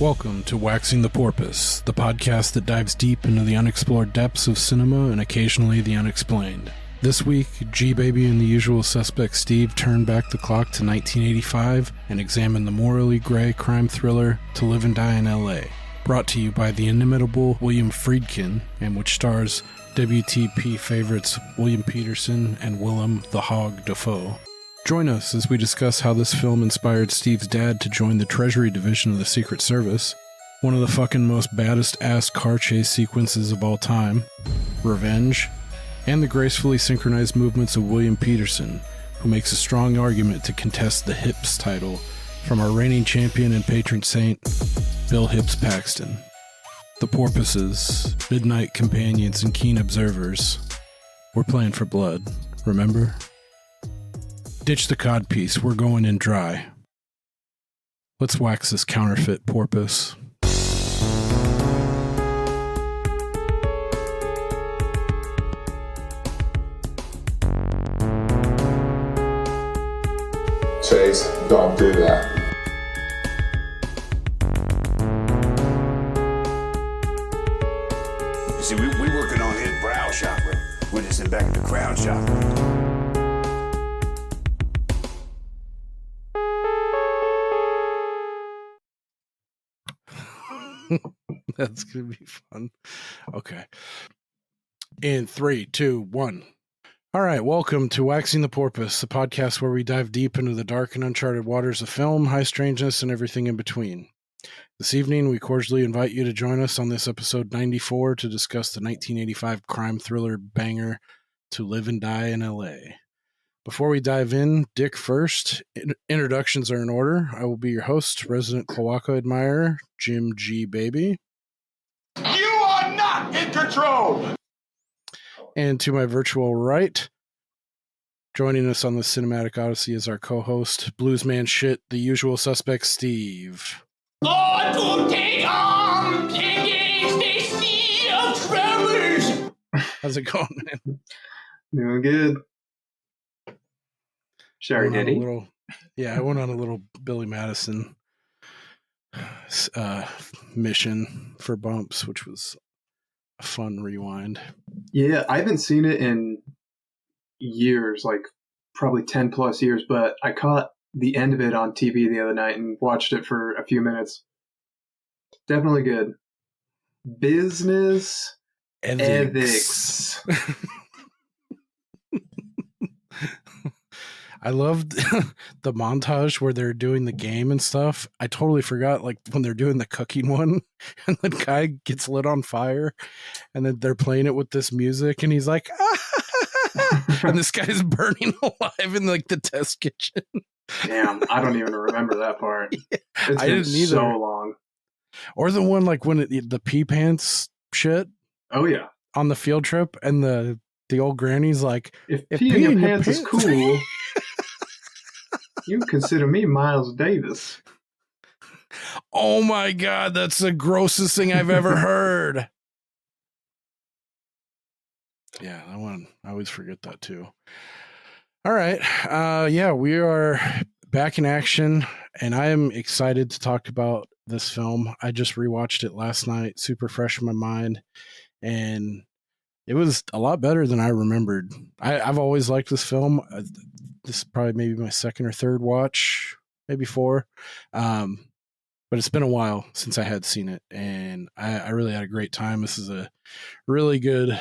Welcome to Waxing the Porpoise, the podcast that dives deep into the unexplored depths of cinema and occasionally the unexplained. This week, G-Baby and the usual suspect Steve turned back the clock to 1985 and examined the morally gray crime thriller To Live and Die in L.A., brought to you by the inimitable William Friedkin, and which stars WTP favorites William Petersen and Willem the Hog Dafoe. Join us as we discuss how this film inspired Steve's dad to join the Treasury Division of the Secret Service, one of the fucking most baddest ass car chase sequences of all time, revenge, and the gracefully synchronized movements of William Petersen, who makes a strong argument to contest the Hips title from our reigning champion and patron saint, Bill Hips Paxton. The porpoises, midnight companions, and keen observers. We're playing for blood, remember? Ditch the codpiece, we're going in dry. Let's wax this counterfeit porpoise. Chase, don't do that. You see, we working on his brow chakra. We're just in back at the crown chakra. That's gonna be fun. Okay. In 3, 2, 1. All right, welcome to Waxing the Porpoise, the podcast where we dive deep into the dark and uncharted waters of film, high strangeness, and everything in between. This evening, we cordially invite you to join us on this episode 94 to discuss the 1985 crime thriller banger To Live and Die in L.A. Before we dive in, Dick first. Introductions are in order. I will be your host, resident Cloaca admirer, Jim G. Baby. You are not in control! And to my virtual right, joining us on the Cinematic Odyssey is our co-host, Bluesman Shit, the usual suspect, Steve. Lord, to take arms against the sea of travelers! How's it going, man? Doing good. Sherry Diddy. I went on a little Billy Madison mission for bumps, which was a fun rewind. Yeah, I haven't seen it in years, like probably 10 plus years, but I caught the end of it on TV the other night and watched it for a few minutes. Definitely good. Business ethics. I loved the montage where they're doing the game and stuff. I totally forgot, like, when they're doing the cooking one and the guy gets lit on fire and then they're playing it with this music and he's like, and this guy's burning alive in, like, the test kitchen. Damn, I don't even remember that part. Yeah, It's I been didn't either. so long. Or the one, like, when the pee pants shit Oh, yeah. on the field trip and the old granny's like, If If peeing in your pants is cool, you consider me Miles Davis. oh my God, that's the grossest thing I've ever heard. Yeah, that one, I always forget that too. All right. We are back in action, and I am excited to talk about this film. I just rewatched it last night, super fresh in my mind, and it was a lot better than I remembered. I've always liked this film. This is probably maybe my second or third watch, maybe 4. But it's been a while since I had seen it, and I really had a great time. This is a really good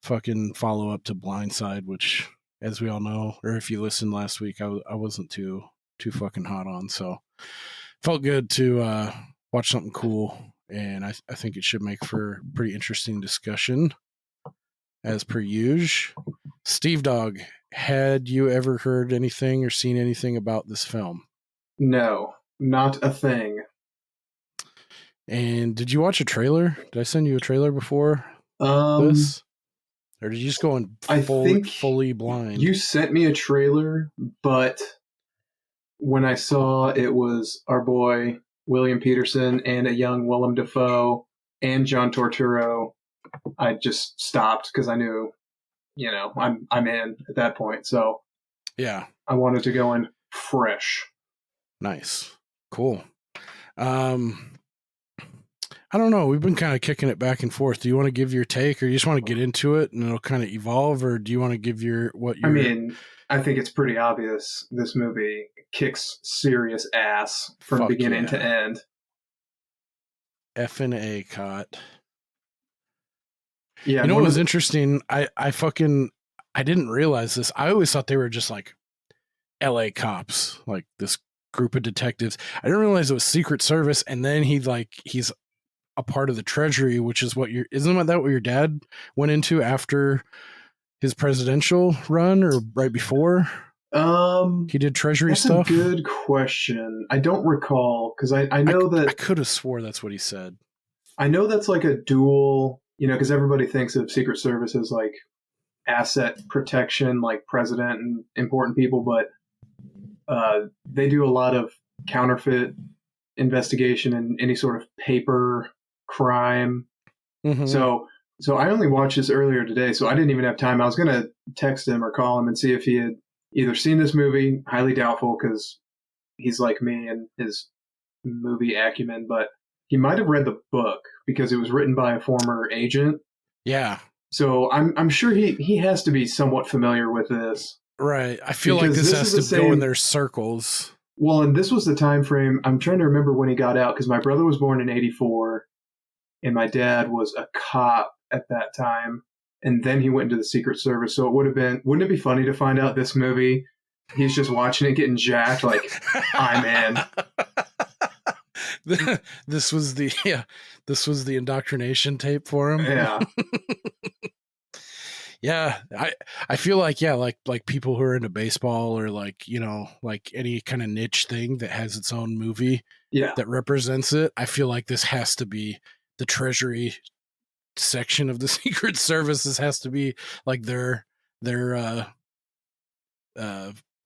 fucking follow-up to Blindside, which, as we all know, or if you listened last week, I wasn't too fucking hot on. So felt good to watch something cool, and I think it should make for a pretty interesting discussion. As per usual, Steve Dog, had you ever heard anything or seen anything about this film? No, not a thing. And did you watch a trailer? Did I send you a trailer before this? Or did you just go in fully blind? You sent me a trailer, but when I saw it was our boy William Petersen and a young Willem Dafoe and John Turturro, I just stopped because I knew, I'm in at that point. So yeah, I wanted to go in fresh. Nice. Cool. I don't know. We've been kind of kicking it back and forth. Do you want to give your take, or you just want to get into it and it'll kind of evolve, or do you want to give I mean, I think it's pretty obvious this movie kicks serious ass from Fuck beginning yeah. to end. F and A caught. Yeah, You know what was interesting? I didn't realize this. I always thought they were just like LA cops, like this group of detectives. I didn't realize it was Secret Service, and then he's a part of the treasury, which is isn't that what your dad went into after his presidential run, or right before? He did treasury stuff. That's a good question. I don't recall, because I know that I could have swore that's what he said. I know that's like a dual, because everybody thinks of Secret Service as like asset protection, like president and important people, but they do a lot of counterfeit investigation and any sort of paper crime. Mm-hmm. So I only watched this earlier today, so I didn't even have time. I was going to text him or call him and see if he had either seen this movie, highly doubtful because he's like me and his movie acumen, but he might have read the book because it was written by a former agent. Yeah. So I'm sure he has to be somewhat familiar with this. Right. I feel like this has to go in their circles. Well, and this was the time frame. I'm trying to remember when he got out, because my brother was born in 1984 and my dad was a cop at that time. And then he went into the Secret Service. So wouldn't it be funny to find out this movie, he's just watching it getting jacked like, I'm in. This was the indoctrination tape for him. Yeah. Yeah, I feel like like people who are into baseball, or like like any kind of niche thing that has its own movie that represents it. I feel like this has to be the treasury section of the Secret Service. This has to be like their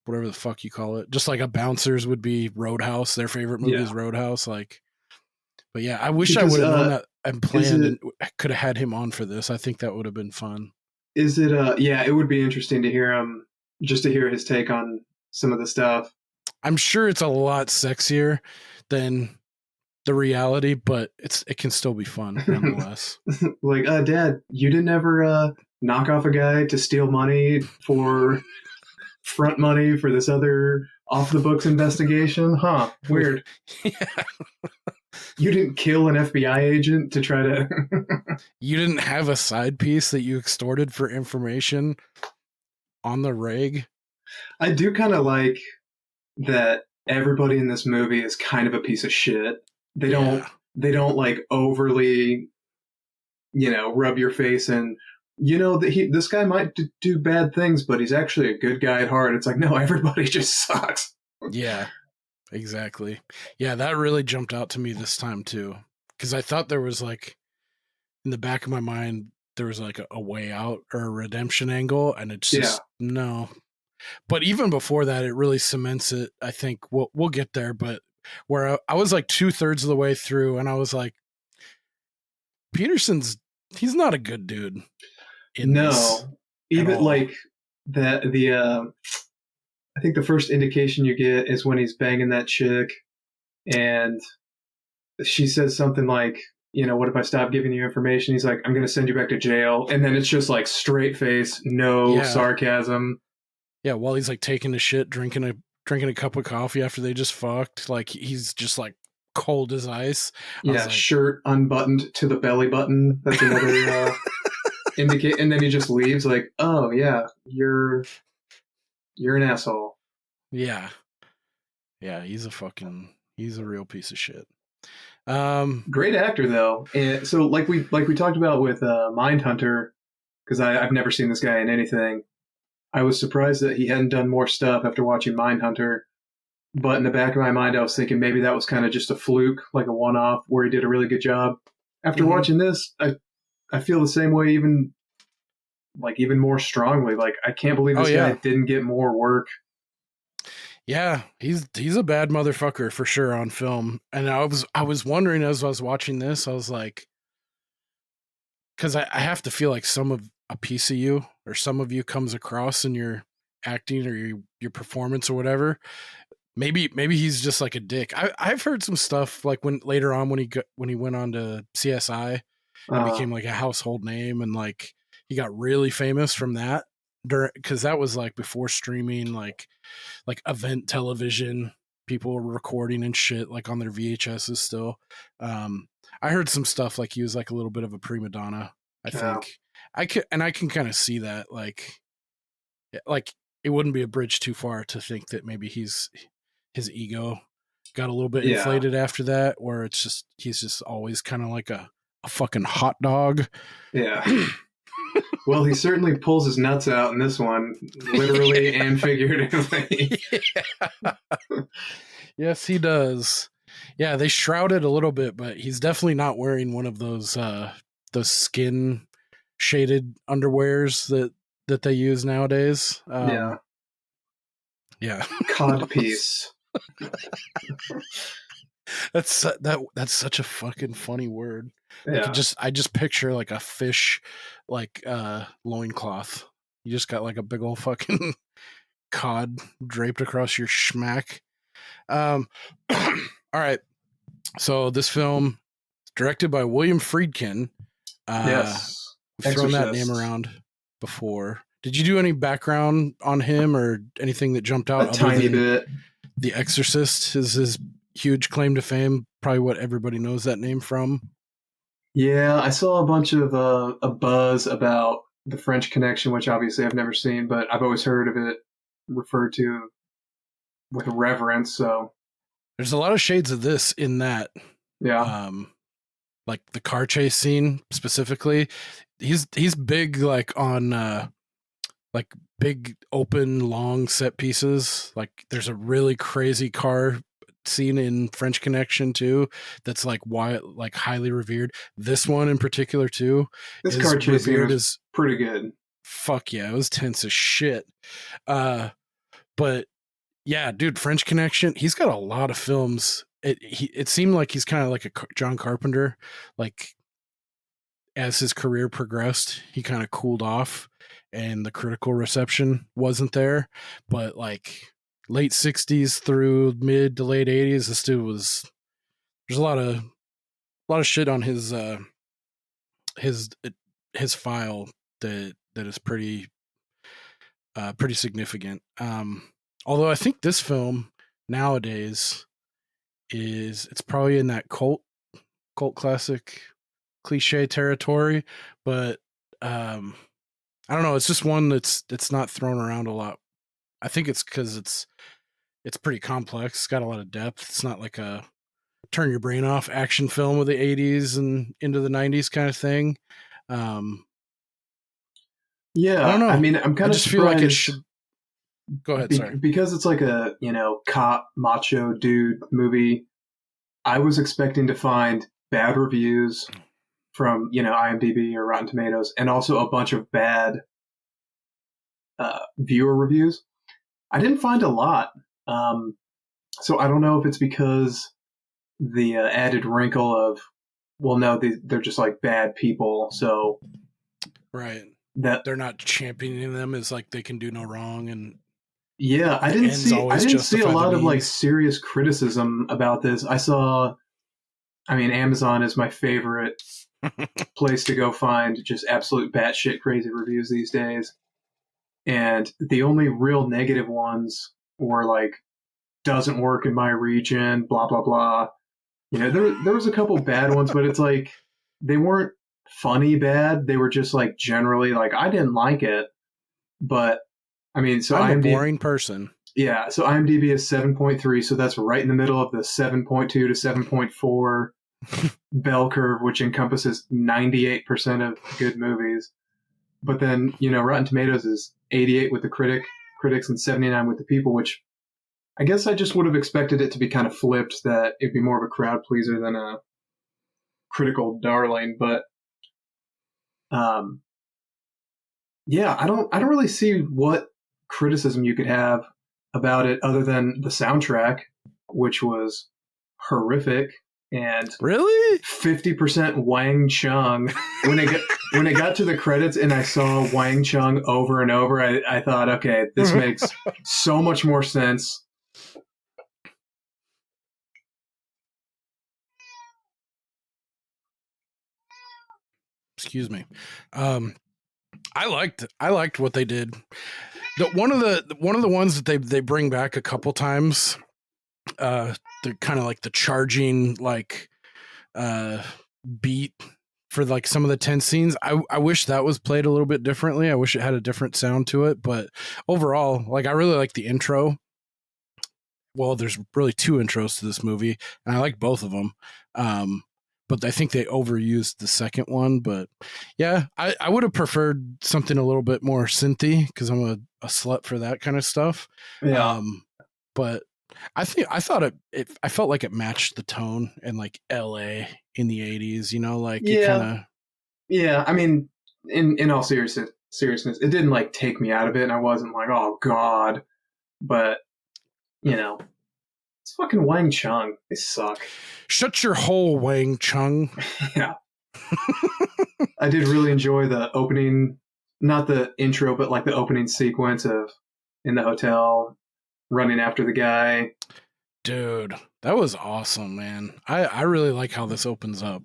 whatever the fuck you call it. Just like a Bouncers would be Roadhouse. Their favorite movie is Roadhouse. Like, but yeah, I wish I would have known that and planned and could have had him on for this. I think that would have been fun. Is it it would be interesting to hear him, just to hear his take on some of the stuff. I'm sure it's a lot sexier than the reality, but it can still be fun nonetheless. Like, Dad, you didn't ever knock off a guy to steal money for front money for this other off the books investigation? Huh, weird. Yeah. You didn't kill an FBI agent to try to... You didn't have a side piece that you extorted for information on the reg? I do kind of like that everybody in this movie is kind of a piece of shit. They don't like overly, rub your face and, that this guy might do bad things, but he's actually a good guy at heart. It's like, no, everybody just sucks. Yeah. Exactly. Yeah, that really jumped out to me this time too, because I thought there was like, in the back of my mind, there was like a way out or a redemption angle, and it's just no. But even before that, it really cements it. I think we'll get there, but where I was like 2/3 of the way through, and I was like, he's not a good dude. Even like that. I think the first indication you get is when he's banging that chick and she says something like, what if I stop giving you information? He's like, I'm going to send you back to jail. And then it's just like straight face, no sarcasm. Yeah, while he's like taking a shit, drinking a cup of coffee after they just fucked. Like, he's just like cold as ice. Yeah, like, shirt unbuttoned to the belly button. That's another indicate. And then he just leaves like, oh yeah, you're an asshole. Yeah. Yeah, he's a real piece of shit. Great actor though. And so like we talked about with Mindhunter, because I've never seen this guy in anything. I was surprised that he hadn't done more stuff after watching Mindhunter. But in the back of my mind, I was thinking maybe that was kind of just a fluke, like a one-off where he did a really good job. After watching this, I feel the same way, even more strongly. Like, I can't believe this guy didn't get more work. Yeah, he's a bad motherfucker for sure on film. And I was wondering as I was watching this, I was like, because I have to feel like a piece of you or some of you comes across in your acting or your performance or whatever. maybe he's just like a dick. I've heard some stuff like later on when he went on to CSI and became like a household name, and like he got really famous from that because that was like before streaming, like event television. People were recording and shit like on their VHSs still. I heard some stuff like he was like a little bit of a prima donna. I think I can kind of see that like it wouldn't be a bridge too far to think that maybe his ego got a little bit inflated after that, or he's just always kind of like a fucking hot dog. Yeah. Well, he certainly pulls his nuts out in this one, literally and figuratively. Yeah. Yes, he does. Yeah, they shroud it a little bit, but he's definitely not wearing one of those skin shaded underwears that they use nowadays. Yeah. Codpiece. That's such a fucking funny word. Yeah. I just picture like a fish like loincloth. You just got like a big old fucking cod draped across your schmack. All right. So this film directed by William Friedkin. Yes. We've thrown that name around before. Did you do any background on him or anything that jumped out? A tiny bit. The Exorcist is his huge claim to fame. Probably what everybody knows that name from. Yeah, I saw a bunch of a buzz about the French Connection, which obviously I've never seen, but I've always heard of it referred to with reverence. So there's a lot of shades of this in that. Yeah. Like the car chase scene specifically, he's big like on like big open long set pieces. Like there's a really crazy car scene in French Connection too that's like highly revered. This one in particular too. This car chase scene is pretty good. Fuck yeah, it was tense as shit. But yeah, dude, French Connection, he's got a lot of films. It seemed like he's kind of like a John Carpenter. Like as his career progressed, he kind of cooled off and the critical reception wasn't there. But like late 60s through mid to late 80s, this dude there's a lot of shit on his file that is pretty significant. Although I think this film nowadays it's probably in that cult classic cliche territory, but I don't know, it's just one that's not thrown around a lot. I think it's because it's pretty complex. It's got a lot of depth. It's not like a turn your brain off action film of the 80s and into the 90s kind of thing. Yeah, I don't know. I mean, I'm kind of just feel like it should. Go ahead, sorry. Because it's like a, cop macho dude movie, I was expecting to find bad reviews from, IMDb or Rotten Tomatoes, and also a bunch of bad viewer reviews. I didn't find a lot. So I don't know if it's because the added wrinkle of, well, no, they're just like bad people. So right. That they're not championing them as like they can do no wrong. And yeah, I didn't see a lot of like serious criticism about this. Amazon is my favorite place to go find just absolute batshit crazy reviews these days. And the only real negative ones were like, doesn't work in my region, blah, blah, blah. There was a couple bad ones, but it's like, they weren't funny bad. They were just like generally like, I didn't like it. But I'm a boring person. Yeah. So IMDb is 7.3. So that's right in the middle of the 7.2 to 7.4 bell curve, which encompasses 98% of good movies. But then, Rotten Tomatoes is 88 with the critics and 79 with the people, which I guess I just would have expected it to be kind of flipped, that it'd be more of a crowd pleaser than a critical darling. But yeah, I don't really see what criticism you could have about it other than the soundtrack, which was horrific. And really 50% Wang Chung. When it got to the credits and I saw Wang Chung over and over, I thought, okay, this makes so much more sense Excuse me. I liked what they did. One of the ones that they bring back a couple times, the kind of like the charging like beat for like some of the tense scenes. I wish that was played a little bit differently. I wish it had a different sound to it, but overall, like I really like the intro. Well, there's really two intros to this movie, and I like both of them. But I think they overused the second one. But yeah, I would have preferred something a little bit more synthy because I'm a slut for that kind of stuff. Yeah. But I thought I felt like it matched the tone and like LA in the 80s, you know, like it kind of. Yeah, I mean, in all seriousness, it didn't like take me out of it, and I wasn't like, oh god. But you know, it's fucking Wang Chung. They suck. Shut your hole, Wang Chung. Yeah. I did really enjoy the opening, not the intro, but like the opening sequence of in the hotel running after the guy. Dude, that was awesome, man. I really like how this opens up.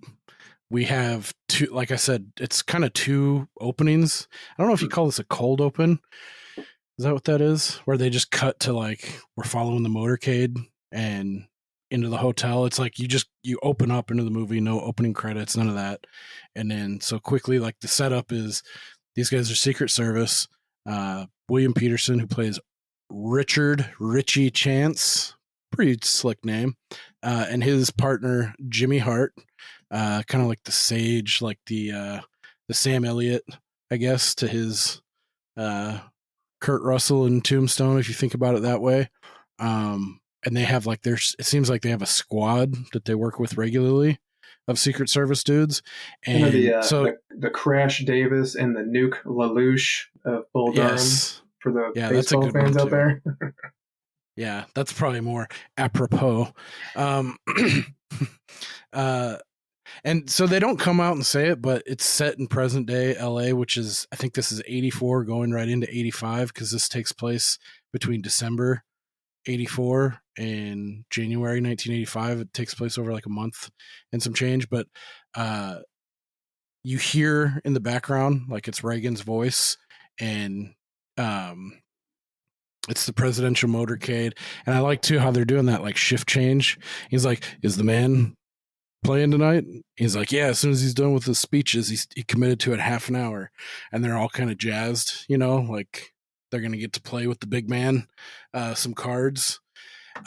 We have two, like I said, it's kind of two openings. I don't know if you call this a cold open. Is that what that is? Where they just cut to like, we're following the motorcade and into the hotel. It's like you open up into the movie, no opening credits, none of that. And then so quickly, like the setup is these guys are Secret Service. William Petersen, who plays Richie Chance, pretty slick name, and his partner Jimmy Hart, kind of like the sage, like the Sam Elliott, I guess, to his Kurt Russell in Tombstone, if you think about it that way. And they have like it seems like they have a squad that they work with regularly of Secret Service dudes. And the Crash Davis and the Nuke LaLoosh of Bull Durham for the baseball fans out there. Yeah, that's probably more apropos. And so they don't come out and say it, but it's set in present day LA, which is, I think this is 84 going right into 85 because this takes place between December 84 and January 1985. It takes place over like a month and some change, but you hear in the background like it's Reagan's voice, and it's the presidential motorcade. And I like too how they're doing that like shift change. He's like, "Is the man playing tonight?" He's like, "Yeah." As soon as he's done with his speeches, he committed to it half an hour, and they're all kind of jazzed, you know, like they're gonna get to play with the big man, some cards,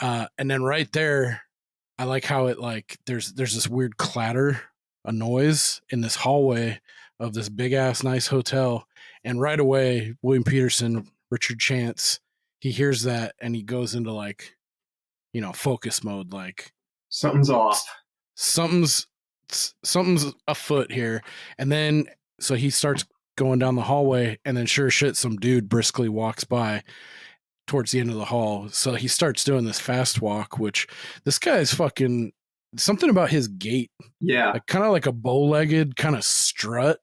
and then right there, I like how it like there's this weird clatter, a noise in this hallway of this big ass nice hotel, and right away, William Petersen, Richard Chance, he hears that and he goes into like, you know, focus mode, like something's off. Something's afoot here. And then so he starts going down the hallway, and then sure as shit, some dude briskly walks by towards the end of the hall. So he starts doing this fast walk, which this guy is fucking something about his gait. Yeah. Like, kind of like a bow-legged kind of strut.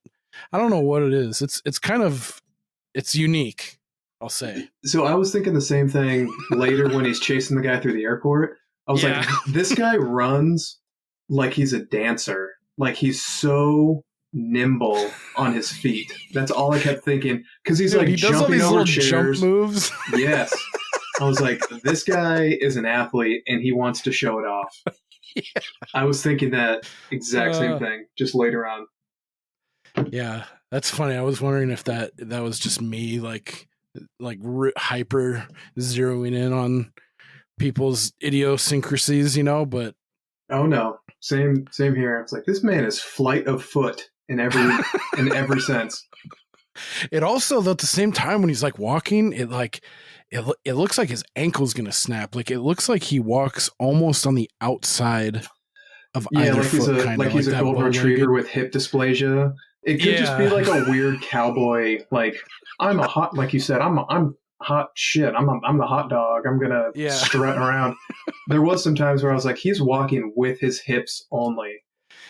I don't know what it is. It's unique, I'll say. So I was thinking the same thing later when he's chasing the guy through the airport. I was like, this guy runs like he's a dancer. Like he's so nimble on his feet. That's all I kept thinking. Because he's like he does jumping all these over chairs. Jump moves. Yes. I was like, this guy is an athlete and he wants to show it off. Yeah. I was thinking that exact same thing just later on. Yeah, that's funny. I was wondering if that was just me like hyper zeroing in on people's idiosyncrasies, you know, but oh no. Same here. It's like this man is flight of foot in every sense. It also, though, at the same time when he's like walking, it looks like his ankle's gonna snap. Like it looks like he walks almost on the outside of either foot. He's a golden retriever with hip dysplasia. It could just be like a weird cowboy. Like I'm a hot, like you said, I'm hot shit. I'm the hot dog. I'm gonna strut around. There was some times where I was like, he's walking with his hips only.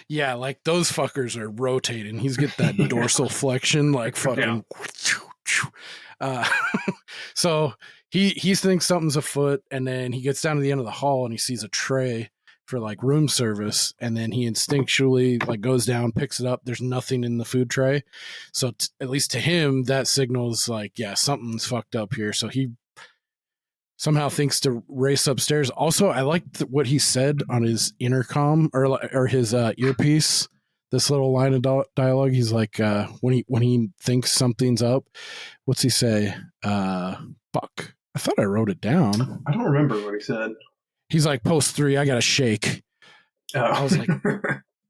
Yeah, like those fuckers are rotating. He's got that dorsal flexion, like fucking. Yeah. So he thinks something's afoot, and then he gets down to the end of the hall and he sees a tray for like room service, and then he instinctually like goes down, picks it up. There's nothing in the food tray, so at least to him that signals like, yeah, something's fucked up here. So he somehow thinks to race upstairs. Also, I liked what he said on his intercom or his earpiece. This little line of dialogue. He's like, when he thinks something's up, what's he say? Fuck. I thought I wrote it down. I don't remember what he said. He's like, post 3, I got to shake. Oh. I was like,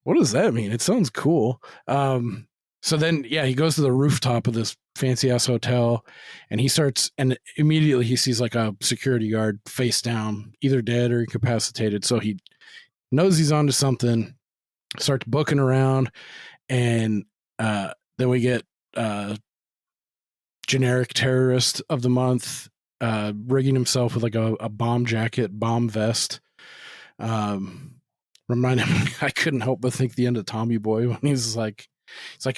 what does that mean? It sounds cool. So then, yeah, he goes to the rooftop of this fancy ass hotel, and he starts, and immediately he sees like a security guard face down, either dead or incapacitated. So he knows he's onto something, starts booking around, and then we get generic terrorist of the month, rigging himself with like a bomb jacket, bomb vest. Reminded me, I couldn't help but think the end of Tommy Boy when he's like,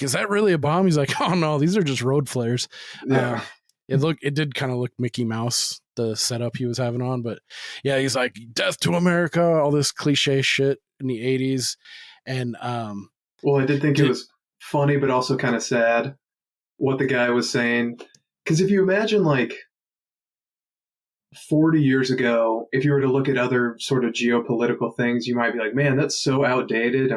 is that really a bomb? He's like, oh no, these are just road flares. Yeah. It did kind of look Mickey Mouse, the setup he was having on, but yeah, he's like, death to America, all this cliche shit in the 80s. And well, I did think it was funny, but also kind of sad what the guy was saying. Because if you imagine like 40 years ago, if you were to look at other sort of geopolitical things, you might be like, man, that's so outdated.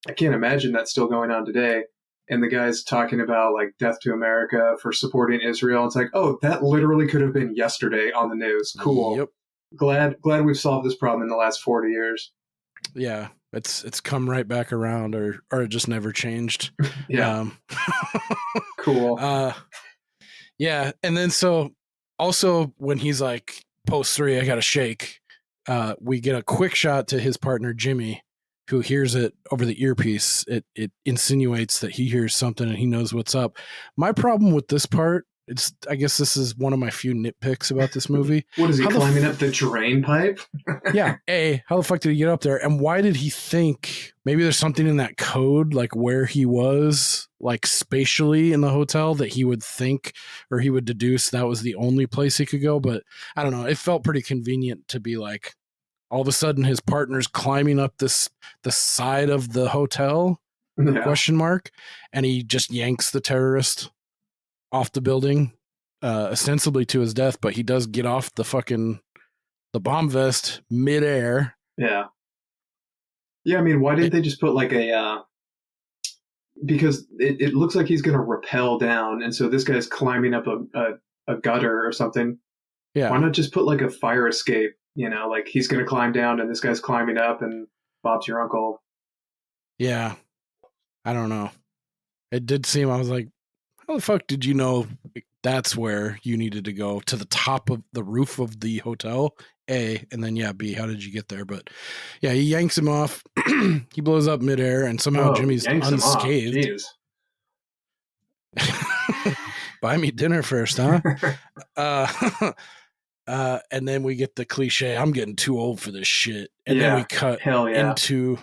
I can't imagine that's still going on today. And the guy's talking about like death to America for supporting Israel. It's like, oh, that literally could have been yesterday on the news. Cool. Yep. Glad we've solved this problem in the last 40 years. Yeah, it's come right back around, or it just never changed. Yeah. Cool. Yeah, and then so also when he's like, post 3, I got to shake, we get a quick shot to his partner Jimmy, who hears it over the earpiece. It insinuates that he hears something and he knows what's up. My problem with this part, I guess this is one of my few nitpicks about this movie. What is he climbing up the drain pipe? Yeah. How the fuck did he get up there? And why did he think maybe there's something in that code, like where he was, like spatially in the hotel, that he would think, or he would deduce that was the only place he could go. But I don't know. It felt pretty convenient to be like, all of a sudden his partner's climbing up the side of the hotel, question mark, and he just yanks the terrorist off the building, ostensibly to his death, but he does get off the bomb vest midair. Yeah. Yeah, I mean, why didn't they just put like because it looks like he's going to rappel down, and so this guy's climbing up a gutter or something. Yeah. Why not just put like a fire escape? You know, like he's going to climb down and this guy's climbing up and Bob's your uncle. Yeah. I don't know. It did seem, I was like, how the fuck did you know that's where you needed to go, to the top of the roof of the hotel? A, and then B, how did you get there? But yeah, he yanks him off. He blows up midair, and somehow Jimmy's unscathed. Buy me dinner first, huh? And then we get the cliche, I'm getting too old for this shit. And then we cut into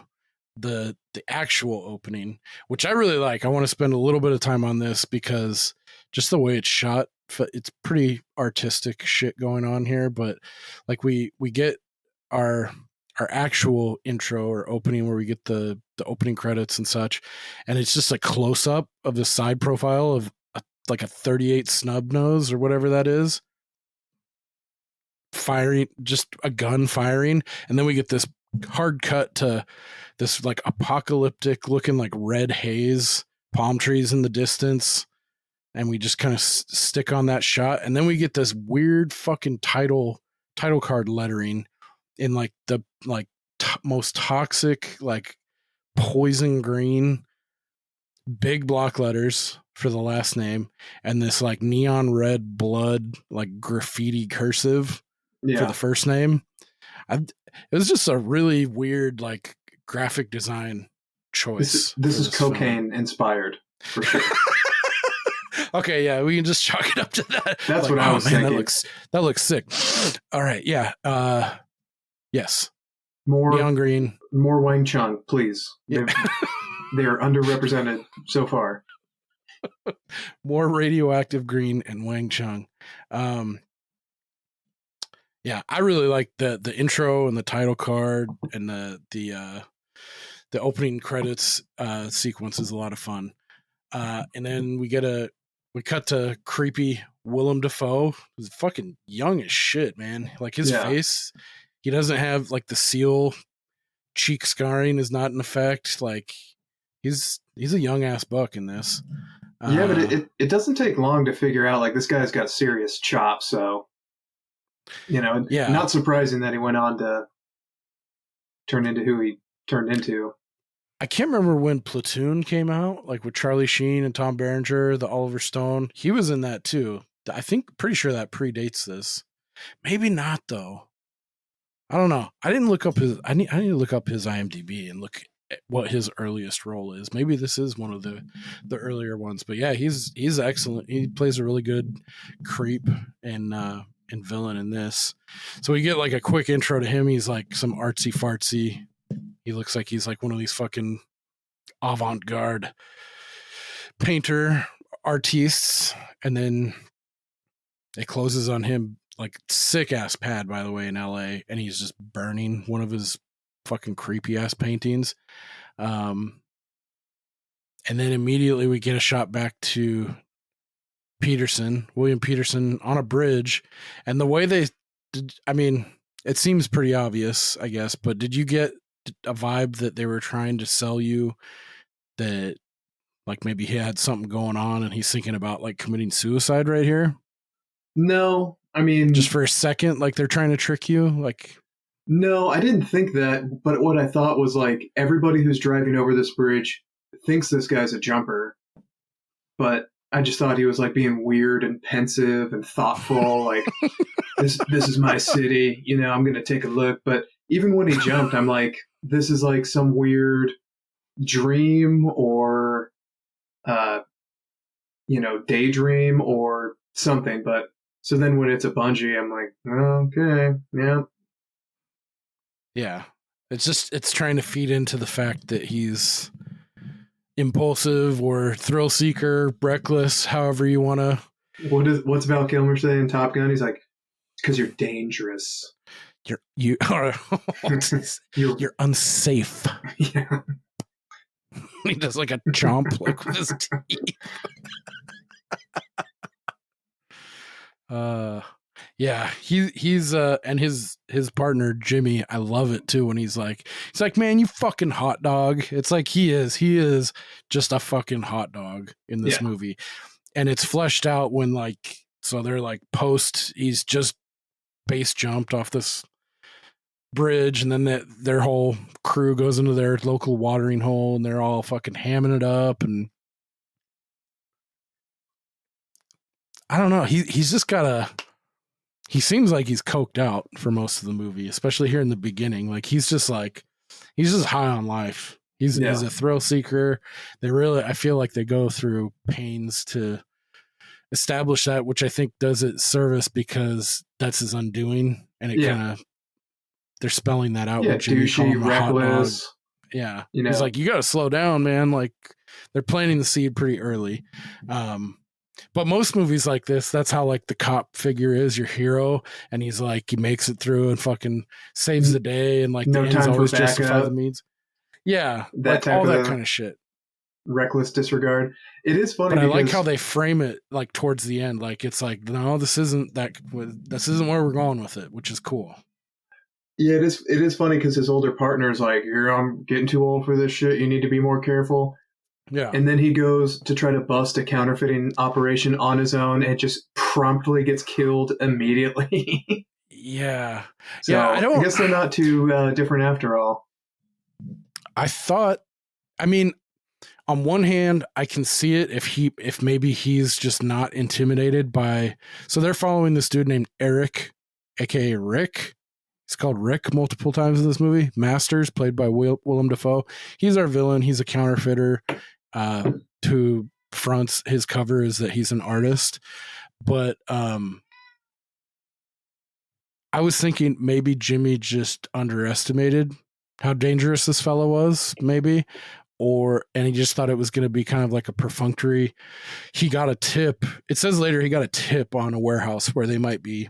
the actual opening, which I really like. I want to spend a little bit of time on this because just the way it's shot, it's pretty artistic shit going on here. But like we get our actual intro or opening where we get the opening credits and such, and it's just a close up of the side profile of like a 38 snub nose or whatever that is, firing, just a gun firing, and then we get this hard cut to this like apocalyptic looking like red haze, palm trees in the distance, and we just kind of stick on that shot, and then we get this weird fucking title card lettering in like the most toxic, like poison green, big block letters for the last name, and this like neon red blood like graffiti cursive for the first name. It was just a really weird like graphic design choice. This is cocaine inspired for sure. Okay, yeah, we can just chalk it up to that. That's like, what I was thinking. That looks sick. All right, yeah. Yes. More neon green. More Wang Chung, please. Yeah. They are underrepresented so far. More radioactive green and Wang Chung. Yeah, I really like the intro and the title card and the opening credits sequence is a lot of fun. And then we cut to creepy Willem Dafoe, who's fucking young as shit, man. Like his face, he doesn't have like the seal cheek scarring is not in effect. Like he's a young ass buck in this. Yeah, but it doesn't take long to figure out like this guy's got serious chops, so not surprising that he went on to turn into who he turned into. I can't remember when Platoon came out, like with Charlie Sheen and Tom Berenger, the Oliver Stone. He was in that too. I think, pretty sure that predates this. Maybe not though. I don't know. I didn't look up his. I need to look up his IMDb and look at what his earliest role is. Maybe this is one of the earlier ones. But yeah, he's excellent. He plays a really good creep and villain in this. So we get like a quick intro to him. He's like some artsy fartsy. He looks like he's like one of these fucking avant-garde painter artistes. And then it closes on him, like sick ass pad, by the way, in LA. And he's just burning one of his fucking creepy ass paintings. And then immediately we get a shot back to William Petersen on a bridge. And the way they did, I mean, it seems pretty obvious, I guess, but did you get a vibe that they were trying to sell you that like maybe he had something going on and he's thinking about like committing suicide right here? No, I mean, just for a second, like they're trying to trick you. Like, no, I didn't think that. But what I thought was like everybody who's driving over this bridge thinks this guy's a jumper, but I just thought he was like being weird and pensive and thoughtful. Like this is my city, I'm going to take a look. But even when he jumped, I'm like, this is like some weird dream or, daydream or something. But so then when it's a bungee, I'm like, okay, yeah. Yeah. It's trying to feed into the fact that he's impulsive or thrill seeker, reckless, however you want to. What's Val Kilmer say in Top Gun? He's like, because you're dangerous. You're unsafe. Yeah. He does like a chomp like with his teeth. Yeah, he's and his partner Jimmy, I love it too when he's like, man, you fucking hot dog. It's like he is just a fucking hot dog in this movie. And it's fleshed out when like, so they're like he's just base jumped off this bridge, and then their whole crew goes into their local watering hole and they're all fucking hamming it up. And I don't know, he's just got he seems like he's coked out for most of the movie, especially here in the beginning. Like he's just high on life. He's a thrill seeker. I feel like they go through pains to establish that, which I think does it service because that's his undoing. And it kind of, they're spelling that out. Yeah, douchey, reckless. Yeah. He's like, you got to slow down, man. Like they're planting the seed pretty early. But most movies like this, that's how like the cop figure is your hero, and he's like he makes it through and fucking saves the day, and like no the ends always justify the means. Yeah, that like all that kind of shit. Reckless disregard. It is funny, but I like how they frame it like towards the end. Like it's like, no, this isn't where we're going with it, which is cool. Yeah, it is funny because his older partner's like, I'm getting too old for this shit. You need to be more careful. Yeah. And then he goes to try to bust a counterfeiting operation on his own and just promptly gets killed immediately. Yeah. So yeah. I guess they're not too different after all. I mean, on one hand, I can see it if maybe he's just not intimidated by, so they're following this dude named Eric, aka Rick. He's called Rick multiple times in this movie. Masters, played by Willem Dafoe. He's our villain. He's a counterfeiter who fronts his cover is that he's an artist. But I was thinking maybe Jimmy just underestimated how dangerous this fellow was, maybe. And he just thought it was going to be kind of like a perfunctory. He got a tip. It says later he got a tip on a warehouse where they might be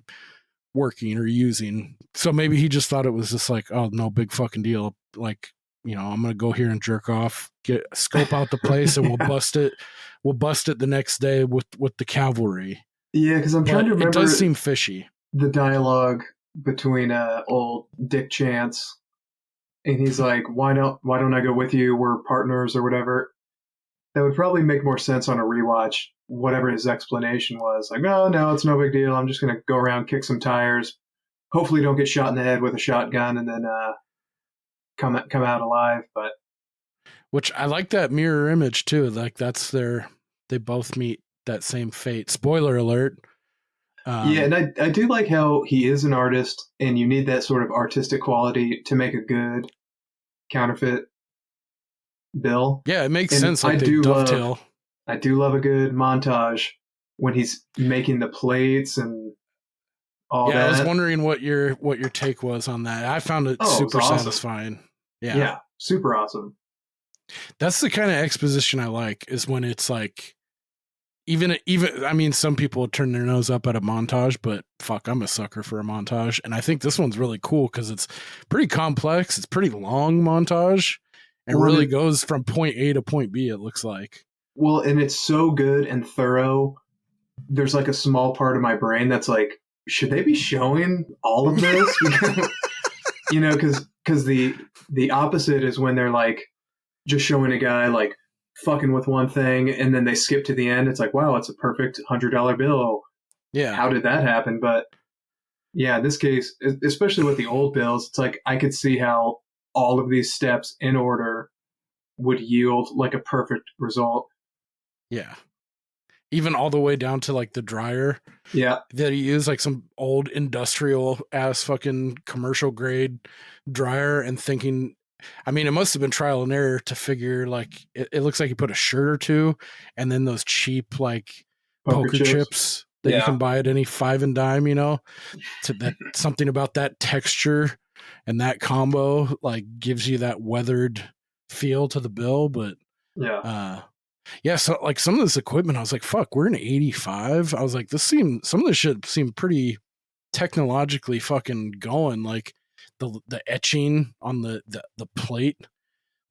working or using. So maybe he just thought it was just like, oh, no big fucking deal. Like, I'm going to go here and jerk off, scope out the place, and we'll bust it. We'll bust it the next day with the cavalry. Yeah, because I'm trying to remember. It does seem fishy. The dialogue between old Dick Chance, and he's like, why don't I go with you? We're partners or whatever. That would probably make more sense on a rewatch, whatever his explanation was. Like, oh, no, it's no big deal. I'm just going to go around, kick some tires, hopefully don't get shot in the head with a shotgun, and then come out alive. But which I like that mirror image too. Like they both meet that same fate. Spoiler alert. Yeah, and I do like how he is an artist, and you need that sort of artistic quality to make a good counterfeit bill. Yeah, it makes sense. Like they dovetail. I do love a good montage when he's making the plates and all that. Yeah, I was wondering what your take was on that. I found it super satisfying. Yeah, super awesome. That's the kind of exposition I like, is when it's like, even I mean, some people turn their nose up at a montage, but fuck, I'm a sucker for a montage. And I think this one's really cool because it's pretty complex. It's pretty long montage and really goes from point A to point B, it looks like. Well, and it's so good and thorough. There's like a small part of my brain that's like, should they be showing all of this? Because the opposite is when they're like just showing a guy like fucking with one thing, and then they skip to the end. It's like, wow, it's a perfect $100 bill. Yeah. How did that happen? But yeah, in this case, especially with the old bills, it's like I could see how all of these steps in order would yield like a perfect result. Yeah. Even all the way down to like the dryer. Yeah. That he used, like some old industrial ass fucking commercial grade dryer, and thinking, I mean, it must have been trial and error to figure, like, it looks like he put a shirt or two, and then those cheap, like, poker chips that you can buy at any five and dime, to that something about that texture and that combo, like, gives you that weathered feel to the bill. But so like some of this equipment, I was like, fuck, we're in 85. I was like, some of this shit seemed pretty technologically fucking going. Like the etching on the plate,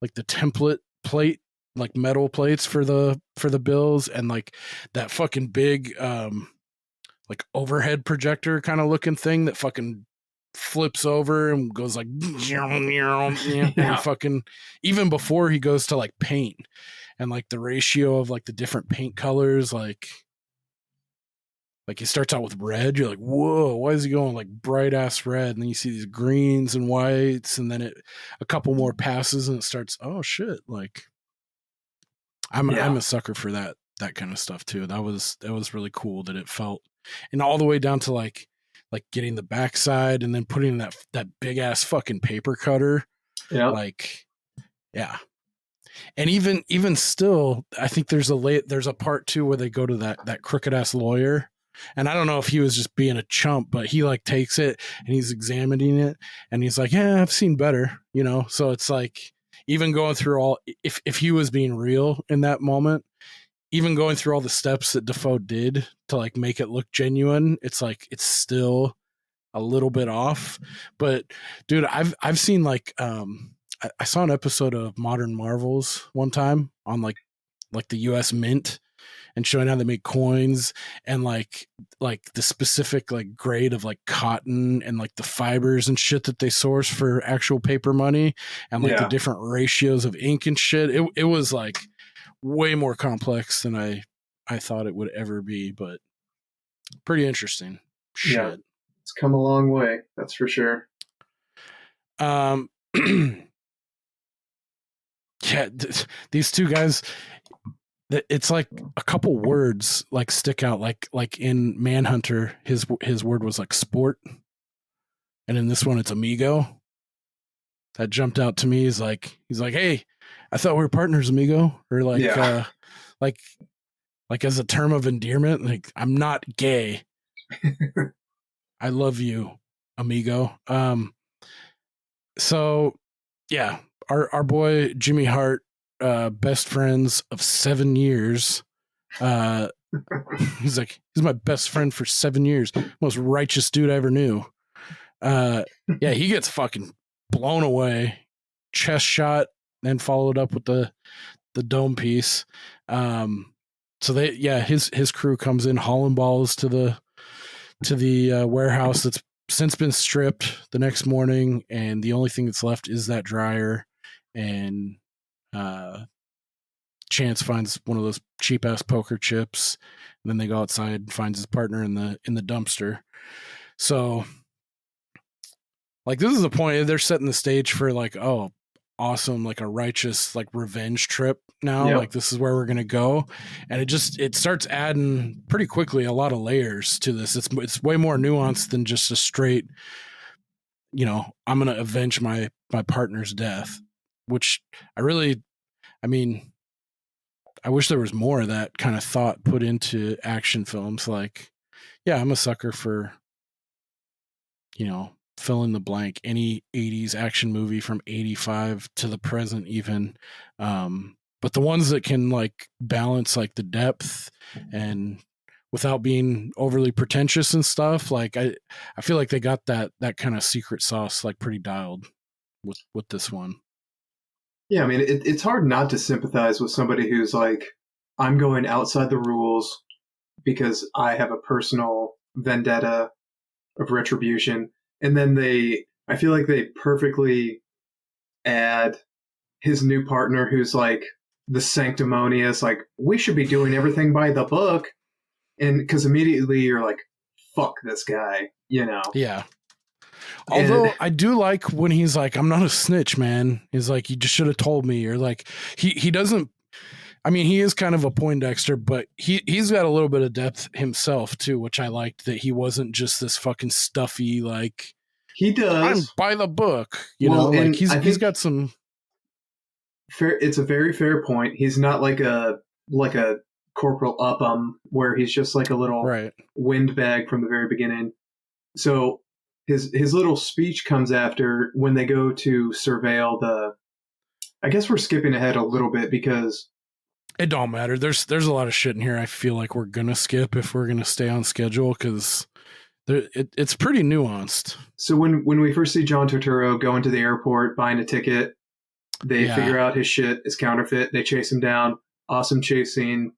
like the template plate, like metal plates for the bills, and like that fucking big like overhead projector kind of looking thing that fucking flips over and goes like and fucking, even before he goes to like paint, and like the ratio of like the different paint colors, like he starts out with red. You're like, whoa, why is he going like bright ass red? And then you see these greens and whites, and then a couple more passes and it starts, oh shit. Like I'm a sucker for that kind of stuff too. That was really cool that it felt, and all the way down to like getting the backside and then putting that big ass fucking paper cutter. Yeah. Like, yeah. And even still, I think there's a part too where they go to that crooked ass lawyer. And I don't know if he was just being a chump, but he like takes it and he's examining it and he's like, yeah, I've seen better, So it's like, even going through all, if he was being real in that moment, even going through all the steps that Dafoe did to like make it look genuine, it's like, it's still a little bit off. But dude, I've seen like, I saw an episode of Modern Marvels one time on like the US Mint, and showing how they make coins, and like the specific like grade of like cotton and like the fibers and shit that they source for actual paper money, and like the different ratios of ink and shit. It was like way more complex than I thought it would ever be, but pretty interesting. Shit. Yeah, it's come a long way, that's for sure. Yeah, these two guys, it's like a couple words like stick out, like in Manhunter, his word was like sport, and in this one it's amigo. That jumped out to me. He's like, hey, I thought we were partners, amigo, or like like as a term of endearment, like, I'm not gay. I love you, amigo. So yeah, our boy Jimmy Hart, best friends of 7 years, He's like, he's my best friend for 7 years. Most righteous dude I ever knew. Yeah, he gets fucking blown away. Chest shot, then followed up with the dome piece. So his crew comes in, hauling balls to the warehouse that's since been stripped the next morning, and the only thing that's left is that dryer. And Chance finds one of those cheap ass poker chips, and then they go outside and finds his partner in the dumpster. So, like, this is the point. They're setting the stage for, like, oh, awesome, like a righteous, like, revenge trip now. Yep. Like, this is where we're gonna go, and it starts adding pretty quickly a lot of layers to this. It's way more nuanced than just a straight, I'm gonna avenge my partner's death, which I wish there was more of that kind of thought put into action films. Like, yeah, I'm a sucker for, fill in the blank, any 80s action movie from 85 to the present even. But the ones that can, like, balance, like, the depth and without being overly pretentious and stuff, like, I feel like they got that kind of secret sauce, like, pretty dialed with this one. Yeah, I mean, it's hard not to sympathize with somebody who's like, I'm going outside the rules because I have a personal vendetta of retribution. And then I feel like they perfectly add his new partner who's like the sanctimonious, like, we should be doing everything by the book. And because immediately you're like, fuck this guy, Yeah. Although I do like when he's like, I'm not a snitch, man. He's like, you just should have told me. Or like, he doesn't, I mean, he is kind of a Poindexter, but he's got a little bit of depth himself too, which I liked, that he wasn't just this fucking stuffy, like, he does. I'm by the book, like he's got some. Fair. It's a very fair point. He's not like a Corporal Upham where he's just like a little windbag from the very beginning. So his little speech comes after when they go to surveil I guess we're skipping ahead a little bit because it don't matter. There's a lot of shit in here I feel like we're gonna skip if we're gonna stay on schedule, because it's pretty nuanced. So when we first see John Turturro going to the airport buying a ticket, they figure out his shit is counterfeit. They chase him down. Awesome chase scene.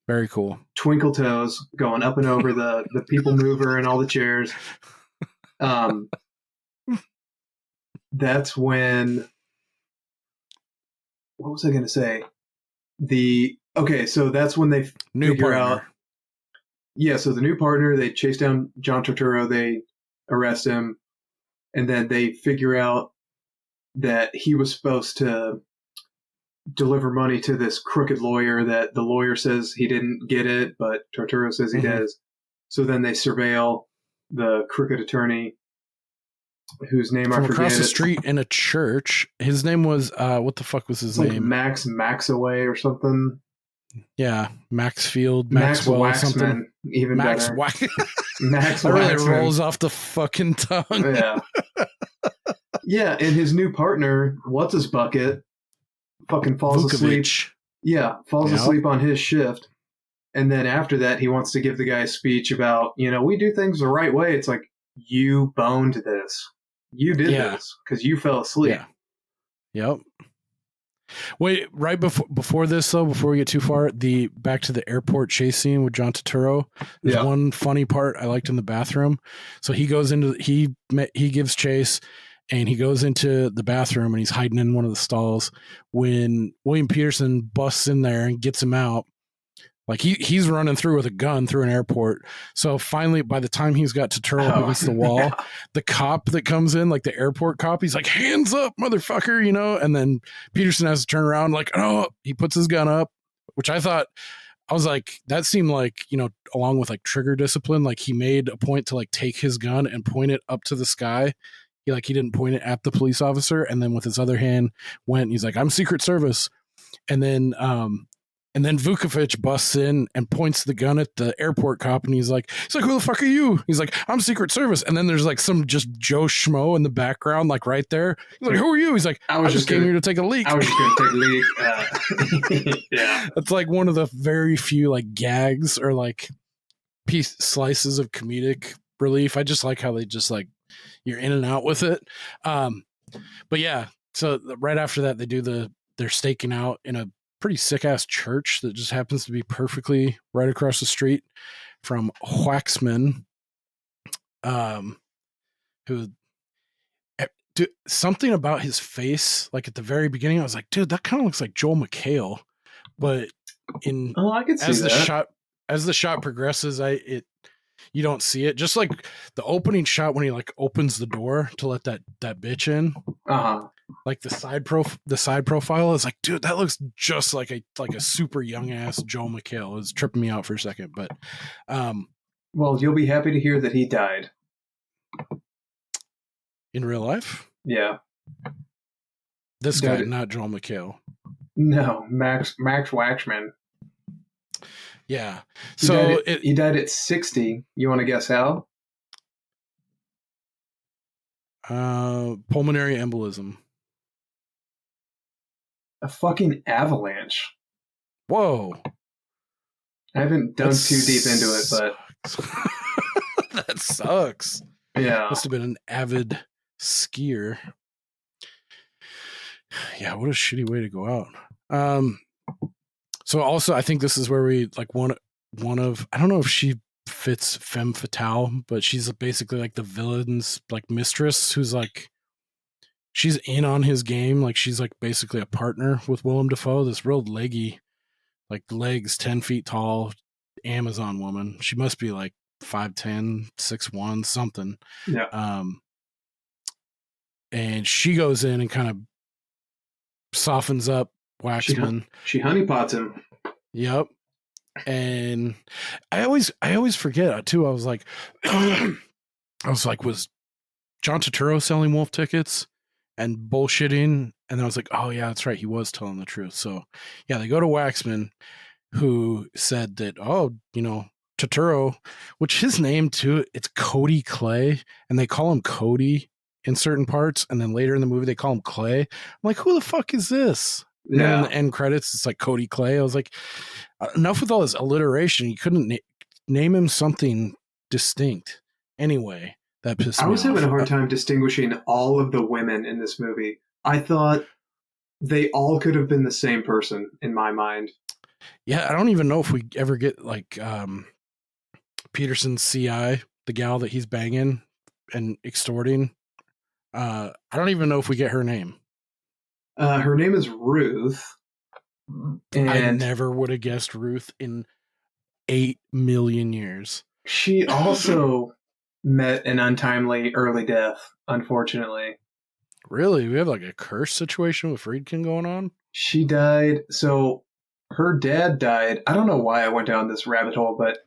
Very cool. Twinkle toes going up and over the people mover and all the chairs. That's when, what was I going to say? So that's when they figure out. Yeah, so the new partner, they chase down John Turturro, they arrest him, and then they figure out that he was supposed to deliver money to this crooked lawyer, that the lawyer says he didn't get it, but Turturro says he does. So then they surveil the crooked attorney, whose name from I forget. Across the street in a church. His name was, what the fuck was his name? Like Max Maxaway or something. Yeah, Maxfield, Maxwell, Max something. Waxman, even Max better. Max That really Waxman. rolls off the fucking tongue. Yeah. Yeah, and his new partner, what's his bucket, fucking falls asleep. Yeah, falls asleep on his shift. And then after that, he wants to give the guy a speech about, we do things the right way. It's like, you boned this. You did this because you fell asleep. Yeah. Yep. Wait, right before this though, before we get too far, back to the airport chase scene with John Turturro. There's one funny part I liked in the bathroom. So he goes into he gives chase, and he goes into the bathroom and he's hiding in one of the stalls when William Petersen busts in there and gets him out. Like he's running through with a gun through an airport. So finally, by the time he's got Turturro up against the wall, the cop that comes in, like the airport cop, he's like, hands up, motherfucker, and then Petersen has to turn around like, oh, he puts his gun up, which I was like, that seemed like, along with like trigger discipline, like he made a point to like take his gun and point it up to the sky. He didn't point it at the police officer. And then with his other hand he's like, I'm Secret Service. And then And then Vukovic busts in and points the gun at the airport cop, and he's like, who the fuck are you? He's like, I'm Secret Service. And then there's like some just Joe Schmo in the background, like right there. He's like, who are you? He's like, I just came here to take a leak. I was just going to take a leak. Yeah. That's like one of the very few like gags or like slices of comedic relief. I just like how they just like, you're in and out with it. But yeah, so right after that, they're staking out in a pretty sick ass church that just happens to be perfectly right across the street from Waxman, who something about his face, like at the very beginning, I was like, dude, that kind of looks like Joel McHale, but I could see as the shot progresses, you don't see it. Just like the opening shot when he like opens the door to let that bitch in. Like the side profile is like, dude, that looks just like a super young ass Joel McHale. It was tripping me out for a second, but well, you'll be happy to hear that he died in real life. Yeah, this guy, not Joel McHale. No, Max Waxman. Yeah, he died at 60. You want to guess how? Pulmonary embolism. A fucking avalanche. Whoa. I haven't dug too deep into it, but that sucks. Yeah. Must have been an avid skier. Yeah, what a shitty way to go out. So also I think this is where we like one of I don't know if she fits femme fatale, but she's basically like the villain's like mistress who's like she's in on his game, like she's like basically a partner with Willem Dafoe, this real leggy, like legs 10 feet tall Amazon woman. She must be like 5'10", 6'1", something. Yeah. And she goes in and kind of softens up Waxman. She honeypots him. Yep. And I always forget too. I was like, was John Turturro selling wolf tickets and bullshitting? And I was like, oh yeah, that's right. He was telling the truth. So yeah, they go to Waxman, who said that, Turturro, which his name too, it's Cody Clay, and they call him Cody in certain parts. And then later in the movie, they call him Clay. I'm like, who the fuck is this? And then in the end credits, it's like Cody Clay. I was like, enough with all this alliteration. You couldn't name him something distinct. Anyway, that pissed me off. I was having a hard time distinguishing all of the women in this movie. I thought they all could have been the same person in my mind. Yeah, I don't even know if we ever get like Petersen's CI, the gal that he's banging and extorting. I don't even know if we get her name. Her name is Ruth. And I never would have guessed Ruth in 8 million years. She also met an untimely early death, unfortunately. Really? We have like a curse situation with Friedkin going on? She died. So her dad died. I don't know why I went down this rabbit hole, but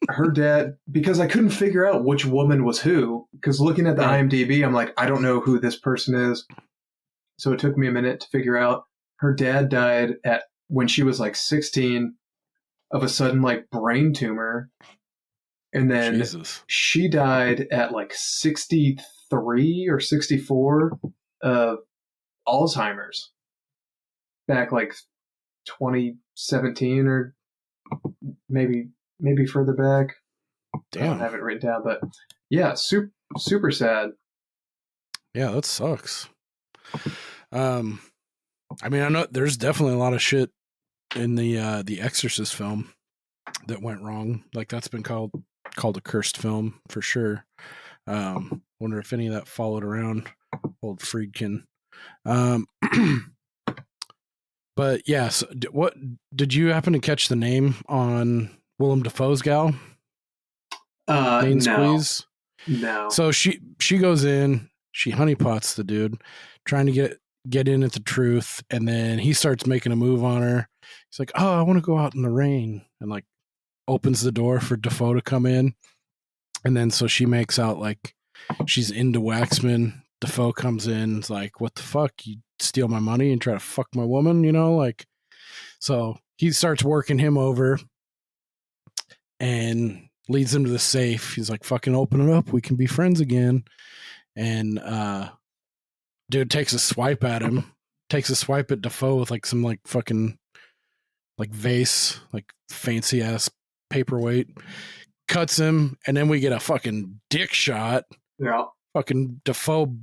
her dad, because I couldn't figure out which woman was who, because looking at the IMDb, I'm like, I don't know who this person is. So it took me a minute to figure out. Her dad died when she was like 16 of a sudden like brain tumor. And then she died at like 63 or 64 of Alzheimer's back like 2017 or maybe further back. Damn. I don't have it written down, but yeah, super sad. Yeah, that sucks. I mean, I know there's definitely a lot of shit in the Exorcist film that went wrong. Like that's been called a cursed film for sure. Wonder if any of that followed around old Friedkin. But yeah, so what did you happen to catch the name on Willem Dafoe's gal? Main squeeze? No. So she goes in, she honeypots the dude, trying to get in at the truth, and then he starts making a move on her. He's like, oh, I want to go out in the rain, and like opens the door for Dafoe to come in. And then so she makes out like she's into Waxman. Dafoe comes in, is like, what the fuck? You steal my money and try to fuck my woman, like. So he starts working him over and leads him to the safe. He's like, fucking open it up. We can be friends again. And dude takes a swipe at him, takes a swipe at Dafoe with like some like fucking like vase, like fancy ass paperweight, cuts him, and then we get a fucking dick shot. Yeah. Fucking Dafoe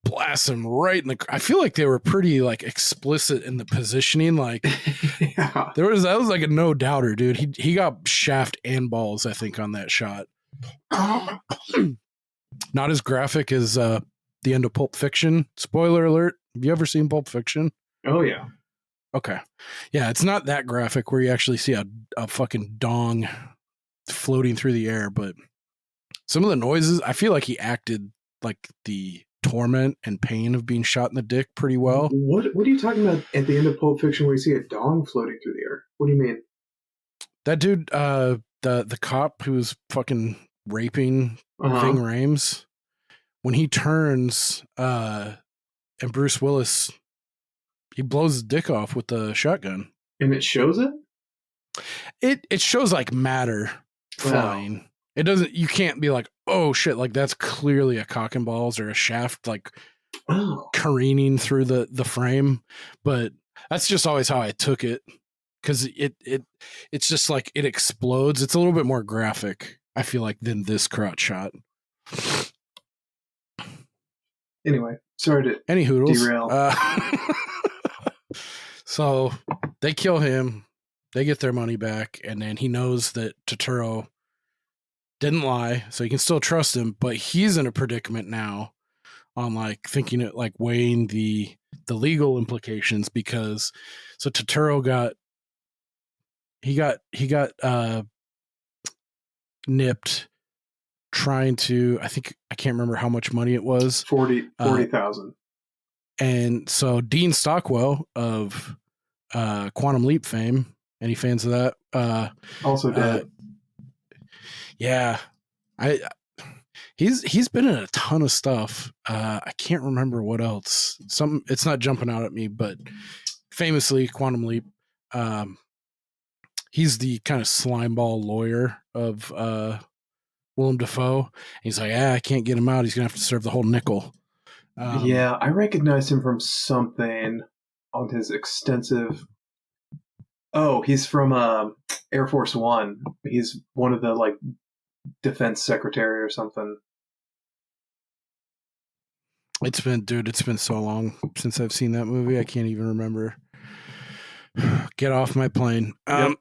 blasts him right in the. I feel like they were pretty like explicit in the positioning. Like Yeah. that was like a no doubter, dude. He got shaft and balls, I think, on that shot. Not as graphic as the end of Pulp Fiction. Spoiler alert. Have you ever seen Pulp Fiction? Oh, yeah. Okay. Yeah, it's not that graphic where you actually see a fucking dong floating through the air, but some of the noises, I feel like he acted like the torment and pain of being shot in the dick pretty well. What are you talking about at the end of Pulp Fiction where you see a dong floating through the air? What do you mean? That dude, the cop who was fucking raping Ving Rhames, when he turns and Bruce Willis, he blows his dick off with the shotgun. And it shows it? It shows like matter flying. Wow. It doesn't, you can't be like, oh shit, like that's clearly a cock and balls or a shaft like careening through the frame. But that's just always how I took it. Cause it's just like it explodes. It's a little bit more graphic, I feel like, than this crotch shot. Anyway, sorry to derail. So they kill him, they get their money back, and then he knows that Turturro didn't lie, so he can still trust him, but he's in a predicament now on like thinking it, like weighing the legal implications, because so Turturro got nipped trying to, I can't remember how much money it was. 40,000. And so Dean Stockwell of Quantum Leap fame, any fans of that? Also dead. Yeah. He's been in a ton of stuff. I can't remember what else. It's not jumping out at me, but famously Quantum Leap. He's the kind of slimeball lawyer of Willem Dafoe. He's like, I can't get him out. He's gonna have to serve the whole nickel. Yeah, I recognized him from something on his extensive. Oh, he's from Air Force One. He's one of the like defense secretary or something. It's been so long since I've seen that movie. I can't even remember. Get off my plane. Yep.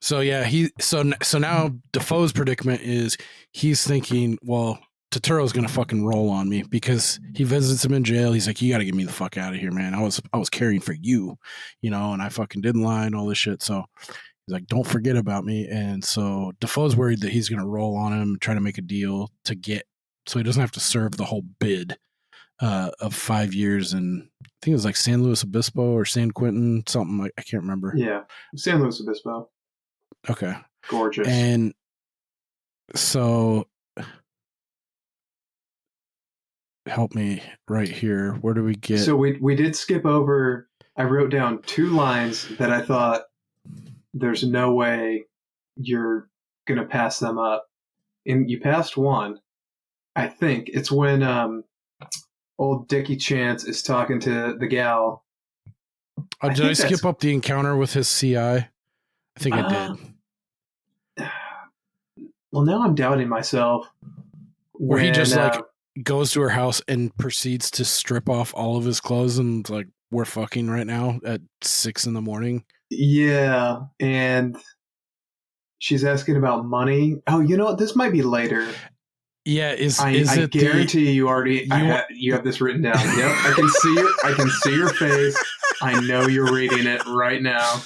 So yeah, so now Dafoe's predicament is he's thinking, well, Turturro's gonna fucking roll on me, because he visits him in jail. He's like, you got to get me the fuck out of here, man. I was caring for you, and I fucking didn't lie and all this shit. So he's like, don't forget about me. And so Dafoe's worried that he's gonna roll on him, try to make a deal to get, so he doesn't have to serve the whole bid of 5 years. And I think it was like San Luis Obispo or San Quentin, something. I can't remember. Yeah, San Luis Obispo. Okay. Gorgeous. And so help me right here. Where do we get? So we did skip over. I wrote down 2 lines that I thought there's no way you're going to pass them up. And you passed one. I think it's when old Dickie Chance is talking to the gal. Did I skip up the encounter with his CI? I think I did. Well, now I'm doubting myself. Where he just like goes to her house and proceeds to strip off all of his clothes and like, we're fucking right now at 6 a.m. Yeah, and she's asking about money. Oh, you know what? This might be later. Yeah, I guarantee you already you have this written down. Yep, I can see your face. I know you're reading it right now.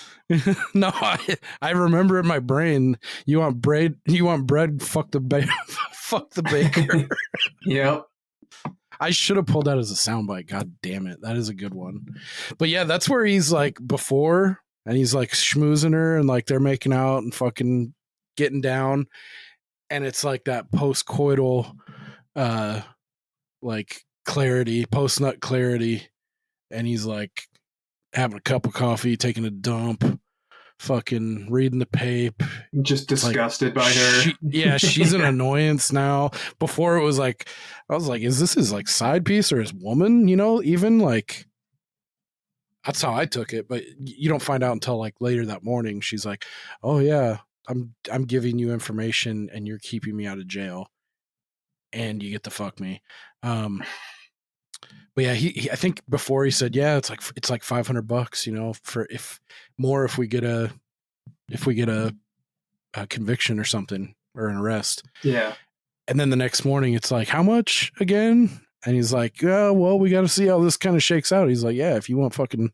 No, I remember in my brain. You want bread? Fuck the fuck the baker. Yep. I should have pulled that as a soundbite. God damn it, that is a good one. But yeah, that's where he's like before, and he's like schmoozing her, and like they're making out and fucking getting down, and it's like that post-coital, like clarity, post-nut clarity, and he's like having a cup of coffee, taking a dump, fucking reading the pape. Just disgusted by her. She's an annoyance now. Before it was like, I was like, is this his like side piece or his woman? You know, even like, that's how I took it. But you don't find out until like later that morning. She's like, oh yeah, I'm giving you information and you're keeping me out of jail. And you get to fuck me. But yeah, he I think before he said, yeah, it's like $500, you know, for if we get a conviction or something or an arrest. Yeah. And then the next morning it's like, how much again? And he's like, oh, well, we got to see how this kind of shakes out. He's like, yeah, if you want fucking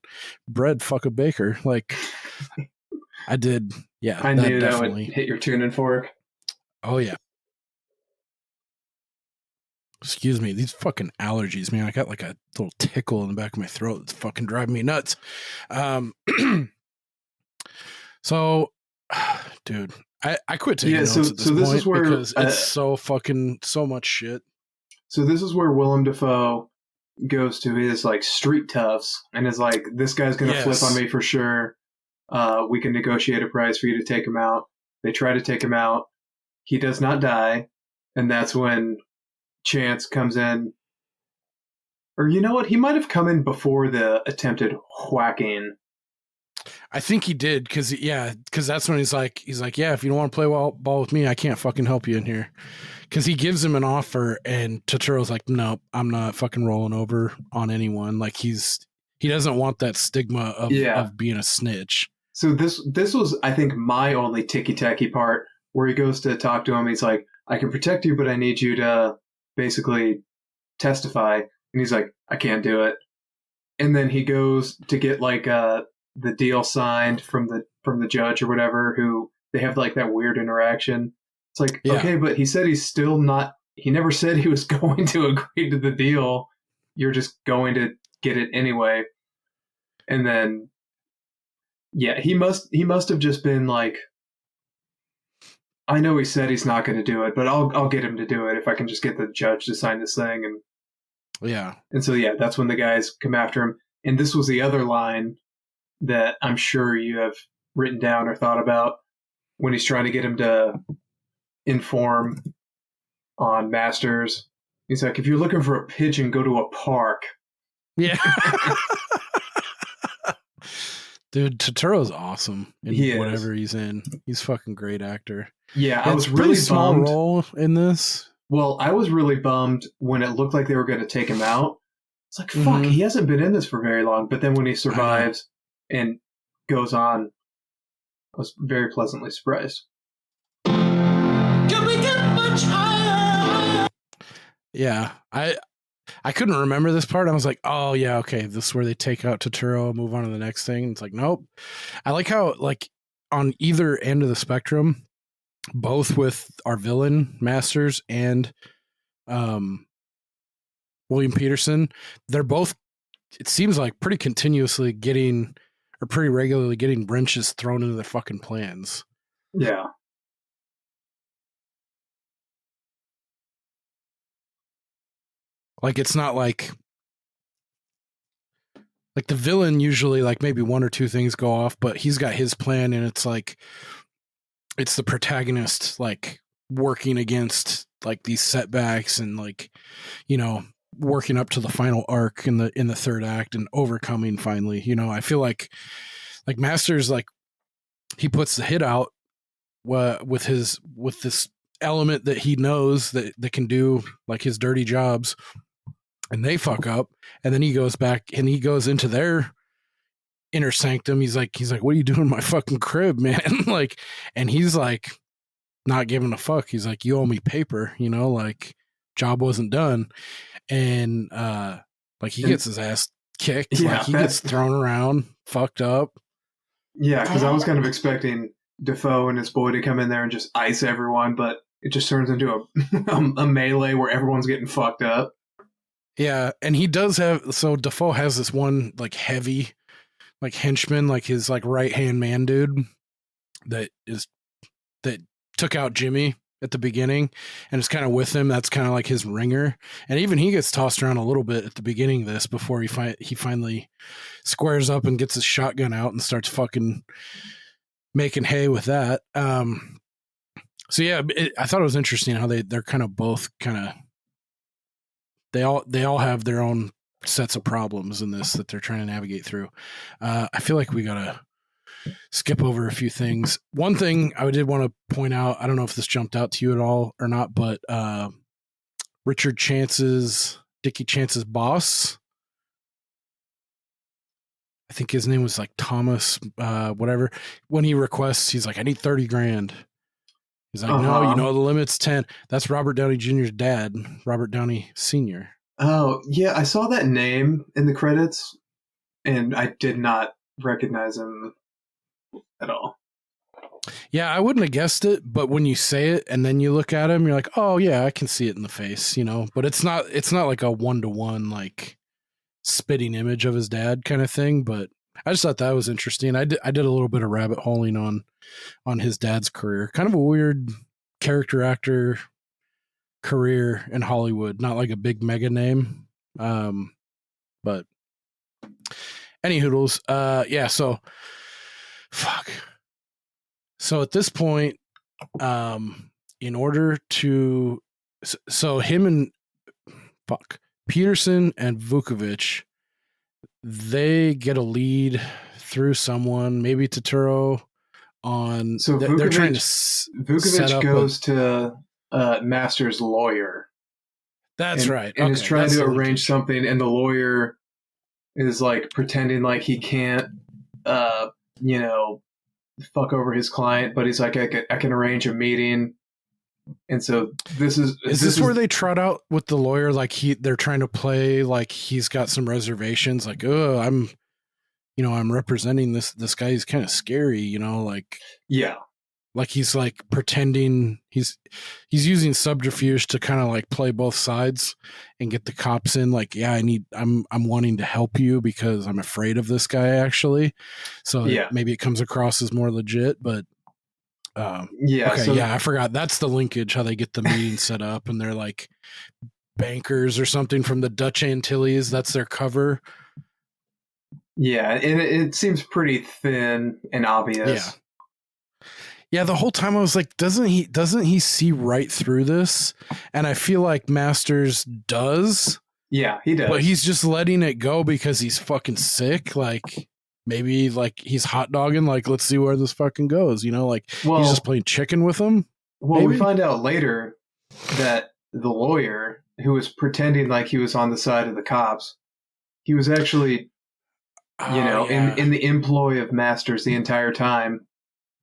bread, fuck a baker. Like I did. Yeah. I knew that would hit your tuning fork. Oh yeah. Excuse me, these fucking allergies, man. I got like a little tickle in the back of my throat. It's fucking driving me nuts. So, dude, I quit taking notes at this point is where, because it's so much shit. So this is where Willem Dafoe goes to his like street toughs and is like, this guy's going to flip on me for sure. We can negotiate a price for you to take him out. They try to take him out. He does not die. And that's when Chance comes in, or you know what? He might have come in before the attempted whacking. I think he did because that's when he's like, yeah, if you don't want to play ball with me, I can't fucking help you in here. Because he gives him an offer, and Turturro's like, no, I'm not fucking rolling over on anyone. Like he doesn't want that stigma of being a snitch. So this was, I think, my only ticky-tacky part where he goes to talk to him. He's like, I can protect you, but I need you to basically testify. And he's like, I can't do it. And then he goes to get like the deal signed from the judge or whatever, who they have like that weird interaction. It's like, okay, but he said he's still not, he never said he was going to agree to the deal. You're just going to get it anyway. And then, yeah, he must have just been like, I know he said he's not going to do it, but I'll get him to do it if I can just get the judge to sign this thing. And so that's when the guys come after him. And this was the other line that I'm sure you have written down or thought about when he's trying to get him to inform on Masters. He's like, if you're looking for a pigeon, go to a park. Yeah. Dude, Turturro's awesome in whatever he's in. He's a fucking great actor. Yeah, I was really small bummed. Role in this. Well, I was really bummed when it looked like they were going to take him out. It's like, fuck, he hasn't been in this for very long. But then when he survives and goes on, I was very pleasantly surprised. Can we get much higher? Yeah, I couldn't remember this part. I was like, oh yeah, okay, this is where they take out Turturro, move on to the next thing. It's like, nope. I like how like on either end of the spectrum, both with our villain Masters and William Petersen, they're both, it seems like, pretty continuously getting, or pretty regularly getting wrenches thrown into their fucking plans. Yeah. Like, it's not like the villain usually, like, maybe one or two things go off, but he's got his plan, and it's like, it's the protagonist, like, working against, like, these setbacks and, like, you know, working up to the final arc in the third act and overcoming finally. You know, I feel like Masters, like, he puts the hit out with this element that he knows that can do, like, his dirty jobs, and they fuck up, and then he goes back and he goes into their inner sanctum. He's like, what are you doing in my fucking crib, man? Like, and he's like, not giving a fuck. He's like, you owe me paper, you know, like, job wasn't done. And like, he gets his ass kicked. Yeah, like, he gets thrown around, fucked up. Yeah, because I was kind of expecting Dafoe and his boy to come in there and just ice everyone, but it just turns into a melee where everyone's getting fucked up. Yeah, and he does have, so Dafoe has this one, like, heavy, like, henchman, like, his, like, right-hand man dude that took out Jimmy at the beginning, and it's kind of with him. That's kind of like his ringer, and even he gets tossed around a little bit at the beginning of this before he finally squares up and gets his shotgun out and starts fucking making hay with that. So yeah, I thought it was interesting how they're kind of both kind of they all have their own sets of problems in this that they're trying to navigate through. I feel like we gotta skip over a few things. One thing I did want to point out, I don't know if this jumped out to you at all or not, but Dickie Chance's boss, I think his name was like Thomas, whatever. When he requests, he's like, I need 30 grand. He's like, no, the limit's 10. That's Robert Downey Jr.'s dad, Robert Downey Sr. Oh, yeah, I saw that name in the credits, and I did not recognize him at all. Yeah, I wouldn't have guessed it, but when you say it and then you look at him, you're like, oh yeah, I can see it in the face, but it's not like a one-to-one like spitting image of his dad kind of thing. But I just thought that was interesting. I did a little bit of rabbit holing on his dad's career. Kind of a weird character actor career in Hollywood, not like a big mega name. But any hoodles. Yeah, so fuck. So at this point, in order to, so him and Petersen and Vukovic, they get a lead through someone, maybe Totoro, on. So they're trying to Vukovic goes to Master's lawyer. That's right. And is trying to arrange something, and the lawyer is like pretending like he can't, fuck over his client, but he's like, I can arrange a meeting. And so this is where they trot out with the lawyer, like they're trying to play like he's got some reservations, like, oh, I'm representing this guy, he's kind of scary, like, yeah, like he's like pretending he's using subterfuge to kind of like play both sides and get the cops in, like, yeah, I'm wanting to help you because I'm afraid of this guy actually. So yeah, maybe it comes across as more legit, but I forgot. That's the linkage, how they get the meeting set up, and they're like bankers or something from the Dutch Antilles. That's their cover. Yeah, and it seems pretty thin and obvious. Yeah, the whole time I was like, doesn't he see right through this? And I feel like Masters does. Yeah, he does. But he's just letting it go because he's fucking sick. Like, maybe like he's hot dogging, like, let's see where this fucking goes, he's just playing chicken with him. Well, maybe? We find out later that the lawyer who was pretending like he was on the side of the cops, he was actually, in the employ of Masters the entire time.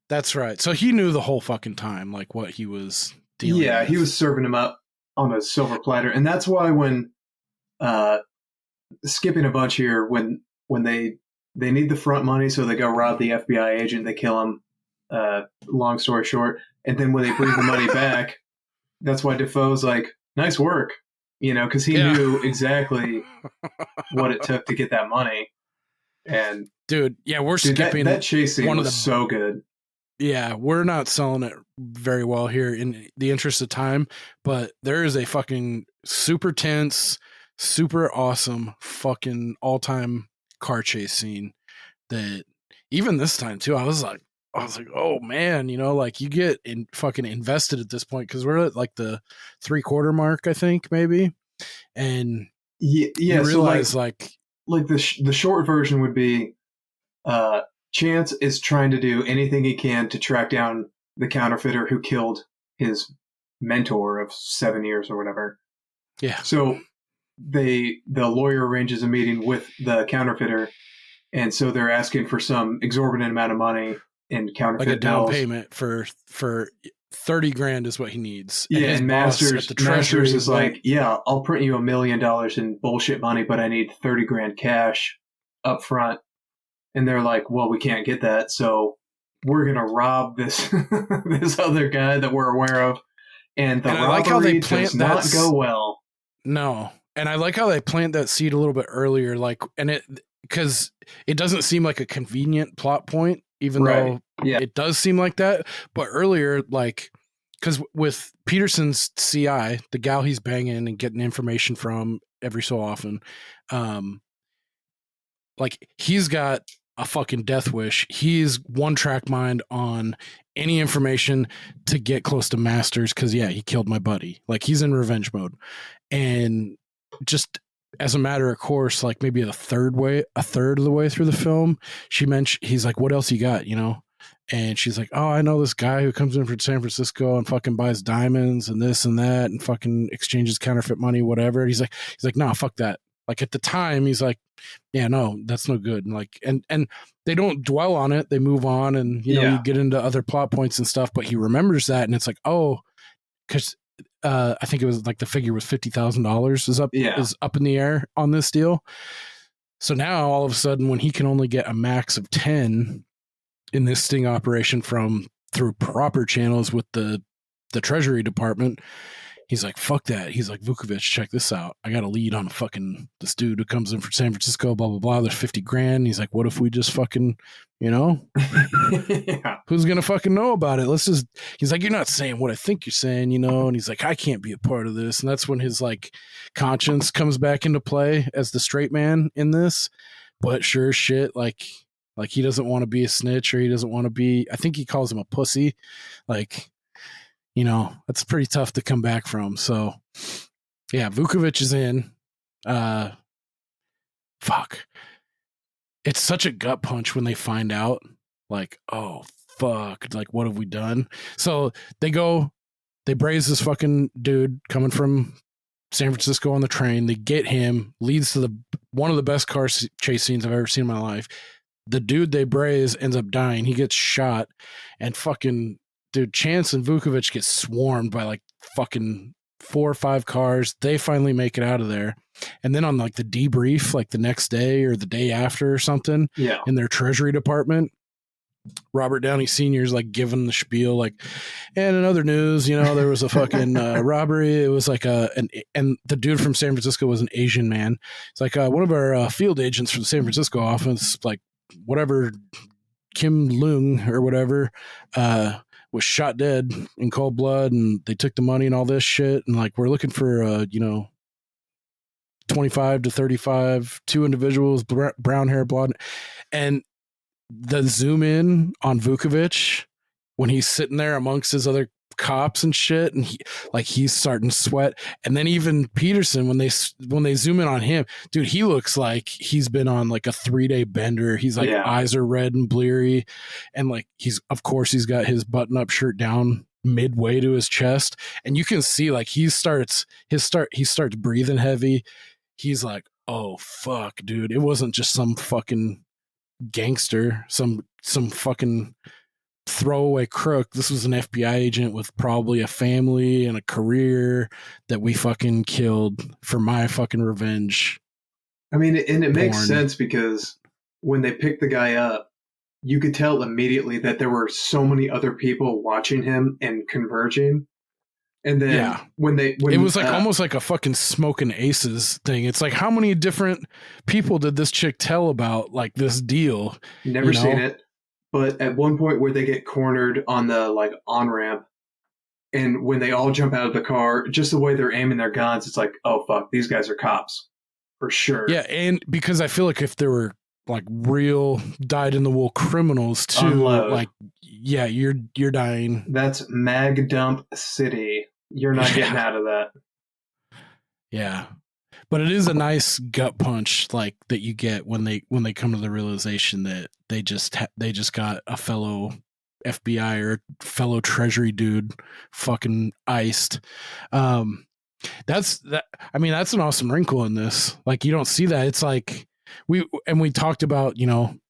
That's right. So he knew the whole fucking time, like, what he was dealing with. Yeah, he was serving him up on a silver platter. And that's why when, skipping a bunch here, when they need the front money, so they go rob the FBI agent, they kill him, long story short. And then when they bring the money back, that's why Dafoe's like, nice work, because he knew exactly what it took to get that money. And dude, yeah, we're skipping that chase scene was so good. Yeah, we're not selling it very well here in the interest of time, but there is a fucking super tense, super awesome fucking all-time car chase scene that even this time too, I was like, oh man, like you get fucking invested at this point, because we're at like the 3/4 mark, I think, maybe. And you realize so like the short version would be, Chance is trying to do anything he can to track down the counterfeiter who killed his mentor of 7 years or whatever. Yeah. So the lawyer arranges a meeting with the counterfeiter, and so they're asking for some exorbitant amount of money in counterfeit like a down bills. payment for 30 grand is what he needs. Yeah, and Masters is like, yeah, I'll print you $1 million in bullshit money, but I need 30 grand cash up front. And they're like, well, we can't get that, so we're going to rob this this other guy that we're aware of. And the robbery does not go well. No. And I like how they plant that seed a little bit earlier, because it doesn't seem like a convenient plot point, even though it does seem like that. But earlier, like, because with Petersen's CI, the gal he's banging and getting information from every so often, like he's got a fucking death wish. He's one track mind on any information to get close to Masters because he killed my buddy. Like he's in revenge mode, and just as a matter of course, like maybe a third of the way through the film, he's like, "What else you got?" You know. And she's like, "Oh, I know this guy who comes in from San Francisco and fucking buys diamonds and this and that and fucking exchanges counterfeit money, whatever." He's like, "Nah, fuck that." Like at the time, he's like, "Yeah, no, that's no good." And like, and they don't dwell on it; they move on, and you get into other plot points and stuff. But he remembers that, and it's like, oh, because I think it was like the figure was $50,000 is up in the air on this deal. So now all of a sudden, when he can only get a max of 10 in this sting operation through proper channels with the treasury department, he's like, fuck that. He's like, Vukovic, check this out. I got a lead on this dude who comes in from San Francisco, blah, blah, blah. There's 50 grand. He's like, what if we just fucking, who's going to fucking know about it? He's like, you're not saying what I think you're saying, and he's like, I can't be a part of this. And that's when his like conscience comes back into play as the straight man in this. But sure as shit, like he doesn't want to be a snitch, or he doesn't want to be, I think he calls him a pussy. Like, that's pretty tough to come back from. So yeah, Vukovic is in. Fuck. It's such a gut punch when they find out, like, oh fuck, like what have we done? So they braze this fucking dude coming from San Francisco on the train. They get him, leads to one of the best car chase scenes I've ever seen in my life. The dude they braze ends up dying. He gets shot, and fucking dude, Chance and Vukovic get swarmed by like fucking 4 or 5 cars. They finally make it out of there. And then on like the debrief, like the next day or the day after or something, in their treasury department, Robert Downey Sr. is like giving the spiel, like, and in other news, there was a fucking robbery. It was like and the dude from San Francisco was an Asian man. It's like one of our field agents from the San Francisco office, like whatever, Kim Leung or whatever, was shot dead in cold blood, and they took the money and all this shit. And like, we're looking for, 25 to 35, 2 individuals, brown hair, blonde. And the zoom in on Vukovic when he's sitting there amongst his other cops and shit, and he's starting to sweat. And then even Petersen, when they zoom in on him, dude, he looks like he's been on like a 3-day bender. He's like, eyes are red and bleary, and like he's got his button-up shirt down midway to his chest, and you can see like he starts breathing heavy. He's like, oh fuck, dude, it wasn't just some fucking gangster, some fucking throwaway crook. This was an FBI agent with probably a family and a career that we fucking killed for my fucking revenge. I mean, and it makes sense because when they picked the guy up, you could tell immediately that there were so many other people watching him and converging. And then when it was like almost like a fucking Smoking Aces thing. It's like, how many different people did this chick tell about like this deal? Never seen it. But at one point where they get cornered on the like on-ramp, and when they all jump out of the car, just the way they're aiming their guns, it's like, oh fuck, these guys are cops for sure. Yeah, and because I feel like if there were like real dyed-in-the-wool criminals too, like, yeah, you're dying. That's Mag Dump City. You're not getting out of that. Yeah. But it is a nice gut punch, like that you get when they come to the realization that they just got a fellow FBI or fellow Treasury dude fucking iced. That's an awesome wrinkle in this. Like, you don't see that. It's like we talked about,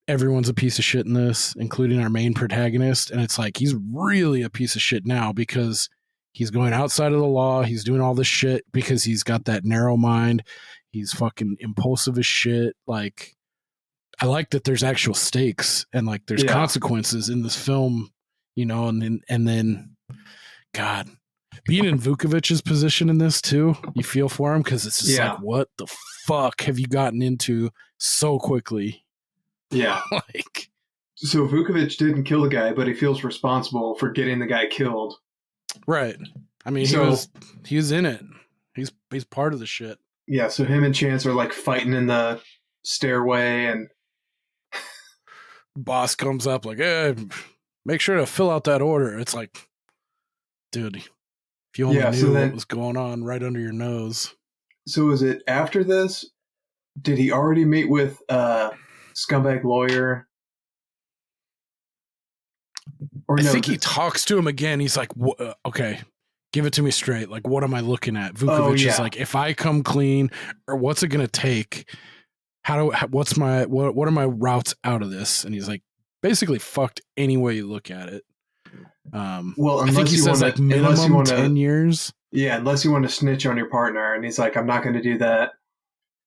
everyone's a piece of shit in this, including our main protagonist, and it's like he's really a piece of shit now because he's going outside of the law. He's doing all this shit because he's got that narrow mind. He's fucking impulsive as shit. Like, I like that there's actual stakes and like there's consequences in this film, and then God, being in Vukovic's position in this too, you feel for him because it's just like, what the fuck have you gotten into so quickly? Yeah. Like, so Vukovic didn't kill the guy, but he feels responsible for getting the guy killed. Right. I mean, he was in it. He's part of the shit. Yeah, so him and Chance are like fighting in the stairway, and boss comes up like, hey, make sure to fill out that order. It's like, dude, if you only knew what was going on right under your nose. So is it after this? Did he already meet with scumbag lawyer? Or I think he talks to him again. He's like, okay, give it to me straight. Like, what am I looking at? Vukovic is like, if I come clean, or what's it going to take? What are my routes out of this? And he's like, basically fucked any way you look at it. Well, I think he says like minimum 10 years. Yeah, unless you want to snitch on your partner. And he's like, I'm not going to do that.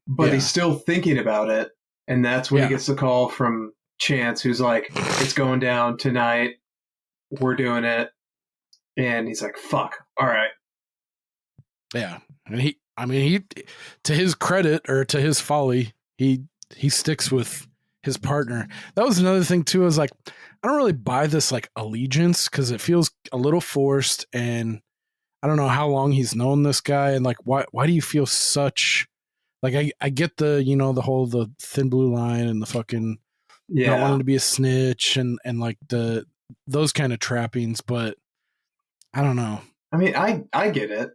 But he's still thinking about it. And that's when he gets the call from Chance, who's like, it's going down tonight. We're doing it. And he's like, fuck. All right. Yeah. And he, to his credit or to his folly, he sticks with his partner. That was another thing too, is like, I don't really buy this like allegiance because it feels a little forced, and I don't know how long he's known this guy, and like why do you feel such like I get the, you know, the thin blue line and the fucking not wanting to be a snitch and like those kind of trappings, but I don't know. I mean, I get it.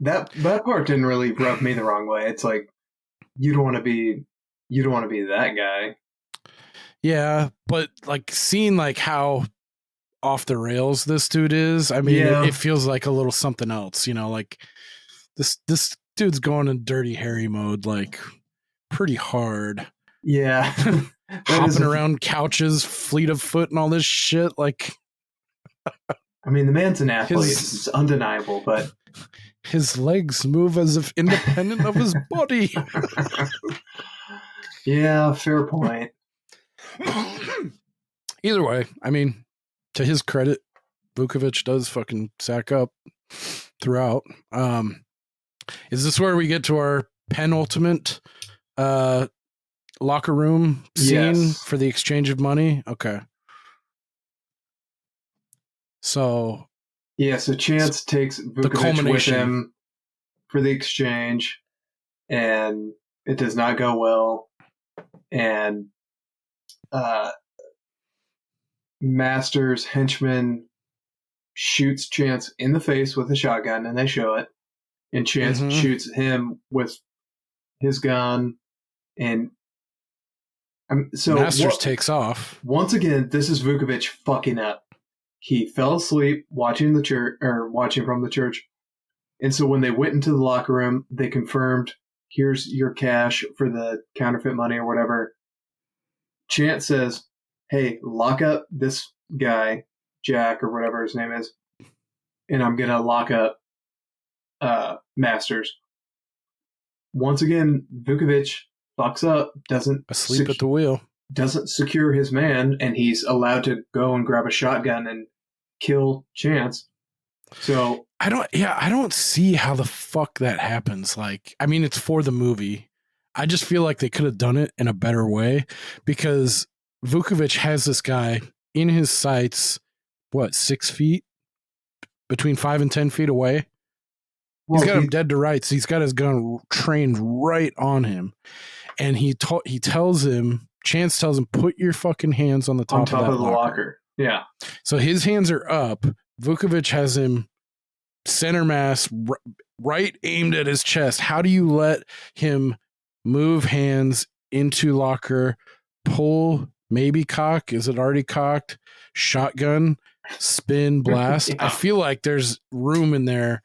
That part didn't really rub me the wrong way. It's like you don't want to be that guy. Yeah, but like seeing like how off the rails this dude is, I mean, it feels like a little something else, you know, like this dude's going in Dirty Harry mode, like pretty hard. Yeah. Hopping around couches, fleet of foot and all this shit. Like, I mean, the man's an athlete. It's undeniable, but his legs move as if independent of his body. Yeah, fair point. Either way, I mean, to his credit, Vukovic does fucking sack up throughout. Is this where we get to our penultimate locker room scene for the exchange of money? Okay. So Chance takes Vukovic with him for the exchange, and it does not go well. And Master's henchman shoots Chance in the face with a shotgun, and they show it. And Chance shoots him with his gun, and so Masters takes off. Once again, this is Vukovic fucking up. He fell asleep watching from the church, and so when they went into the locker room, they confirmed, "Here's your cash for the counterfeit money or whatever." Chance says, "Hey, lock up this guy, Jack or whatever his name is, and I'm gonna lock up Masters." Once again, Vukovic fucks up, doesn't asleep at the wheel, doesn't secure his man, and he's allowed to go and grab a shotgun and kill Chance. So I don't see how the fuck that happens. Like, I mean, it's for the movie. I just feel like they could have done it in a better way, because Vukovic has this guy in his sights, 6 feet? Between 5 and 10 feet away? He's got him dead to rights. He's got his gun trained right on him. And Chance tells him, put your fucking hands on the top of the locker. Yeah. So his hands are up. Vukovic has him center mass right aimed at his chest. How do you let him move hands into locker, pull, maybe cock? Is it already cocked? Shotgun, spin, blast. I feel like there's room in there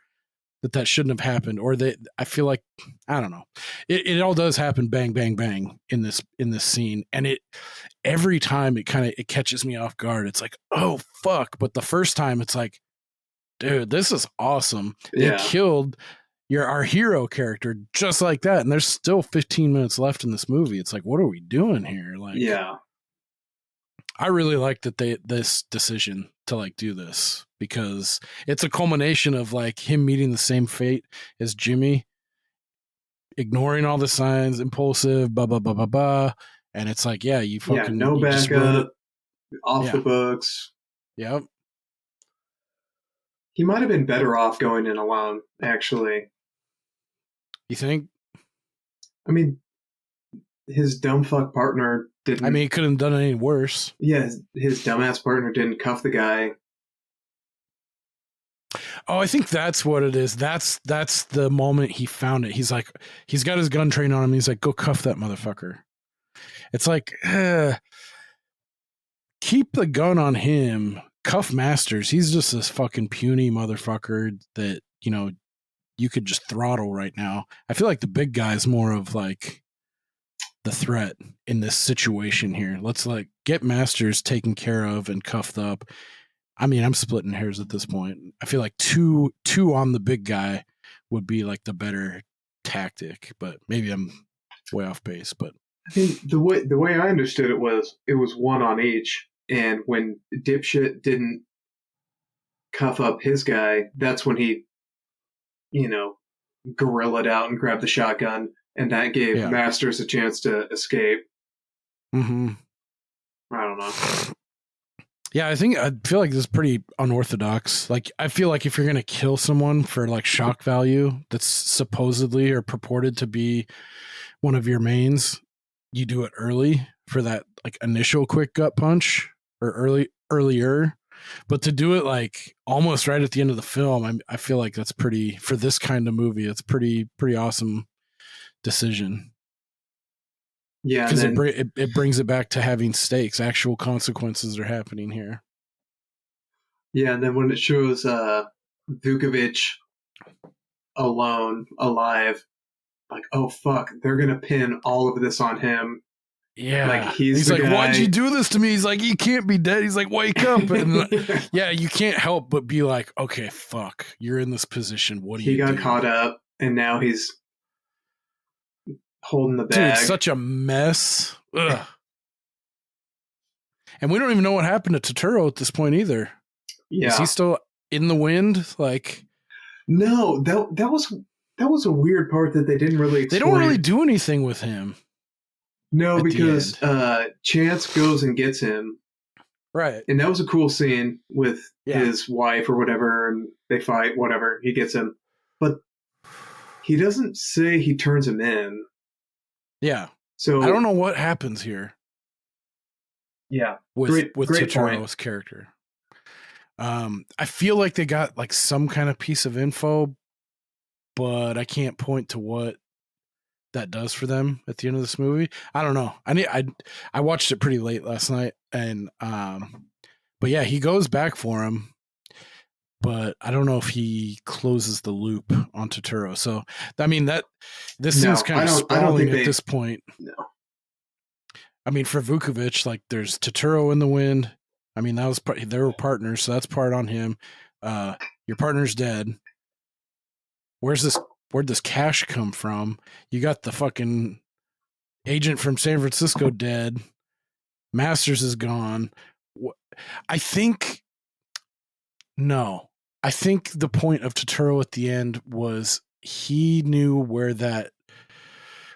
that shouldn't have happened, or I feel like, I don't know. It all does happen bang, bang, bang in this scene. And every time it catches me off guard. It's like, oh fuck. But the first time it's like, dude, this is awesome. They killed our hero character just like that. And there's still 15 minutes left in this movie. It's like, what are we doing here? Like, yeah. I really like that this decision to like do this, because it's a culmination of like him meeting the same fate as Jimmy, ignoring all the signs, impulsive, blah, blah, blah, blah, blah. And it's like, you fucking no backup, off the books. Yep. He might have been better off going in alone, actually. You think? I mean, his dumb fuck partner didn't... I mean, he couldn't have done any worse. Yeah, his dumbass partner didn't cuff the guy. Oh, I think that's what it is. That's the moment he found it. He's like, he's got his gun trained on him. He's like, go cuff that motherfucker. It's like, keep the gun on him. Cuff Masters. He's just this fucking puny motherfucker that, you know, you could just throttle right now. I feel like the big guy is more of like the threat in this situation here. Let's like get Masters taken care of and cuffed up. I mean, I'm splitting hairs at this point. I feel like two on the big guy would be like the better tactic, but maybe I'm way off base. But I think the way I understood it was one on each, and when dipshit didn't cuff up his guy, that's when he, you know, guerrillaed out and grabbed the shotgun, and that gave Masters a chance to escape. Mm-hmm. I don't know. Yeah, I feel like this is pretty unorthodox. Like, I feel like if you're going to kill someone for like shock value that's supposedly or purported to be one of your mains, you do it early for that like initial quick gut punch or earlier. But to do it like almost right at the end of the film, I feel like that's pretty, for this kind of movie, it's pretty awesome decision. Yeah, because it brings it back to having stakes. Actual consequences are happening here. Yeah, and then when it shows Vukovic alone, alive, like, oh fuck, they're gonna pin all of this on him. Yeah, like he's like, guy. Why'd you do this to me? He's like, he can't be dead. He's like, wake up. And yeah, you can't help but be like, okay, fuck, you're in this position. What do you do? He got caught up, and now he's holding the bag. Dude, such a mess. Ugh. And we don't even know what happened to Totoro at this point either. Yeah, is he still in the wind? Like, no, that was a weird part that they didn't really explain. They don't really do anything with him. No, because Chance goes and gets him. Right. And that was a cool scene with his wife or whatever, and they fight, whatever. He gets him. But he doesn't say he turns him in. Yeah. So I don't know what happens here. Yeah. With great Totoro's character. I feel like they got like some kind of piece of info, but I can't point to what that does for them at the end of this movie. I don't know. I watched it pretty late last night, and but yeah, he goes back for him, but I don't know if he closes the loop on Totoro. So I mean this seems kind of sprawling at this point. No. I mean, for Vukovic, like there's Totoro in the wind. I mean, that was they were partners, so that's part on him. Your partner's dead. Where'd this cash come from? You got the fucking agent from San Francisco dead. Masters is gone. I think the point of Totoro at the end was he knew where that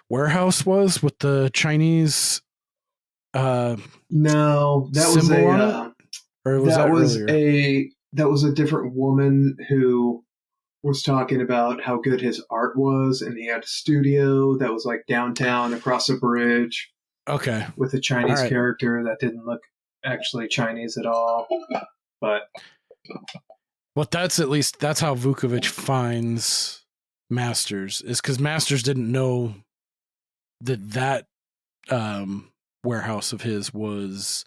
warehouse was with the Chinese no, that was or was that earlier? That was a different woman who was talking about how good his art was, and he had a studio that was like downtown across a bridge. Okay. With a Chinese character that didn't look actually Chinese at all. But that's how Vukovic finds Masters, is because Masters didn't know that warehouse of his was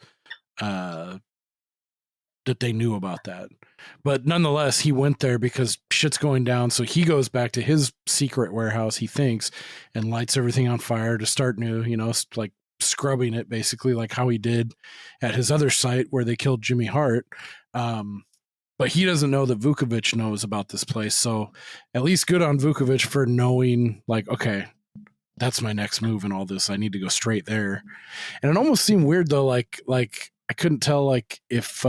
that they knew about that. But nonetheless, he went there because shit's going down. So he goes back to his secret warehouse, he thinks, and lights everything on fire to start new, like scrubbing it basically, like how he did at his other site where they killed Jimmy Hart. But he doesn't know that Vukovic knows about this place. So at least good on Vukovic for knowing, like, okay, that's my next move in all this. I need to go straight there. And it almost seemed weird though, like I couldn't tell like if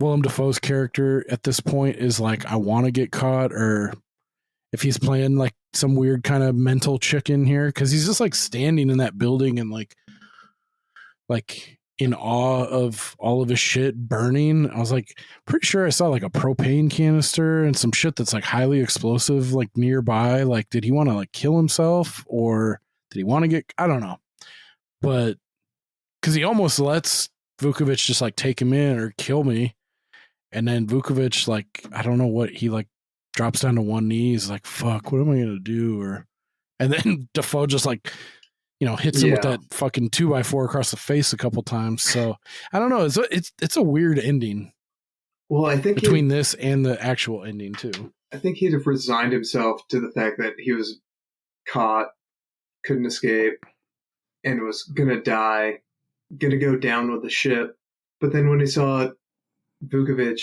Willem Dafoe's character at this point is like, I want to get caught, or if he's playing like some weird kind of mental chicken here, because he's just like standing in that building and like in awe of all of his shit burning. I was like, pretty sure I saw like a propane canister and some shit that's like highly explosive like nearby. Like, did he want to like kill himself, or did he want to get, I don't know. But because he almost lets Vukovic just like take him in or kill me. And then Vukovic, like, I don't know what, he like drops down to one knee. He's like, fuck, what am I going to do? And then Dafoe just like, hits him with that fucking 2x4 across the face a couple times. So I don't know. It's a weird ending. Well, I think between this and the actual ending too. I think he'd have resigned himself to the fact that he was caught, couldn't escape, and was gonna die, gonna go down with the ship. But then when he saw Vukovic,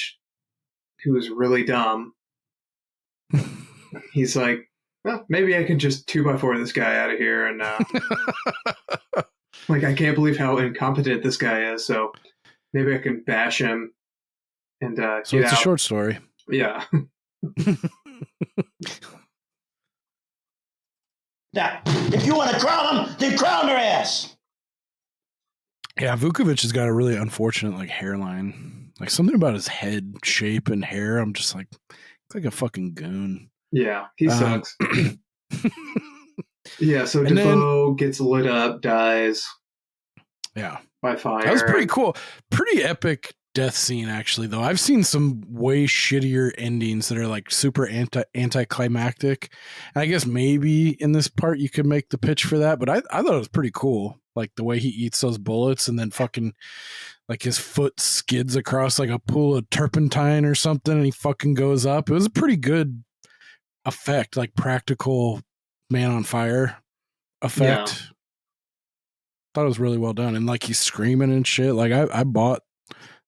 who was really dumb, he's like, well, maybe I can just 2x4 this guy out of here. And like, I can't believe how incompetent this guy is. So maybe I can bash him and so it's a short story. Yeah. Now, if you want to crown them, then crown their ass. Yeah, Vukovic has got a really unfortunate like hairline. Like something about his head shape and hair. I'm just like, it's like a fucking goon. Yeah, he sucks. Yeah, so Dafoe gets lit up, dies. Yeah. By fire. That was pretty cool. Pretty epic death scene, actually, though. I've seen some way shittier endings that are like super anticlimactic. And I guess maybe in this part you could make the pitch for that, but I thought it was pretty cool. Like the way he eats those bullets and then fucking like his foot skids across like a pool of turpentine or something and he fucking goes up. It was a pretty good effect, like practical man on fire effect. Yeah. Thought it was really well done. And like he's screaming and shit. Like I bought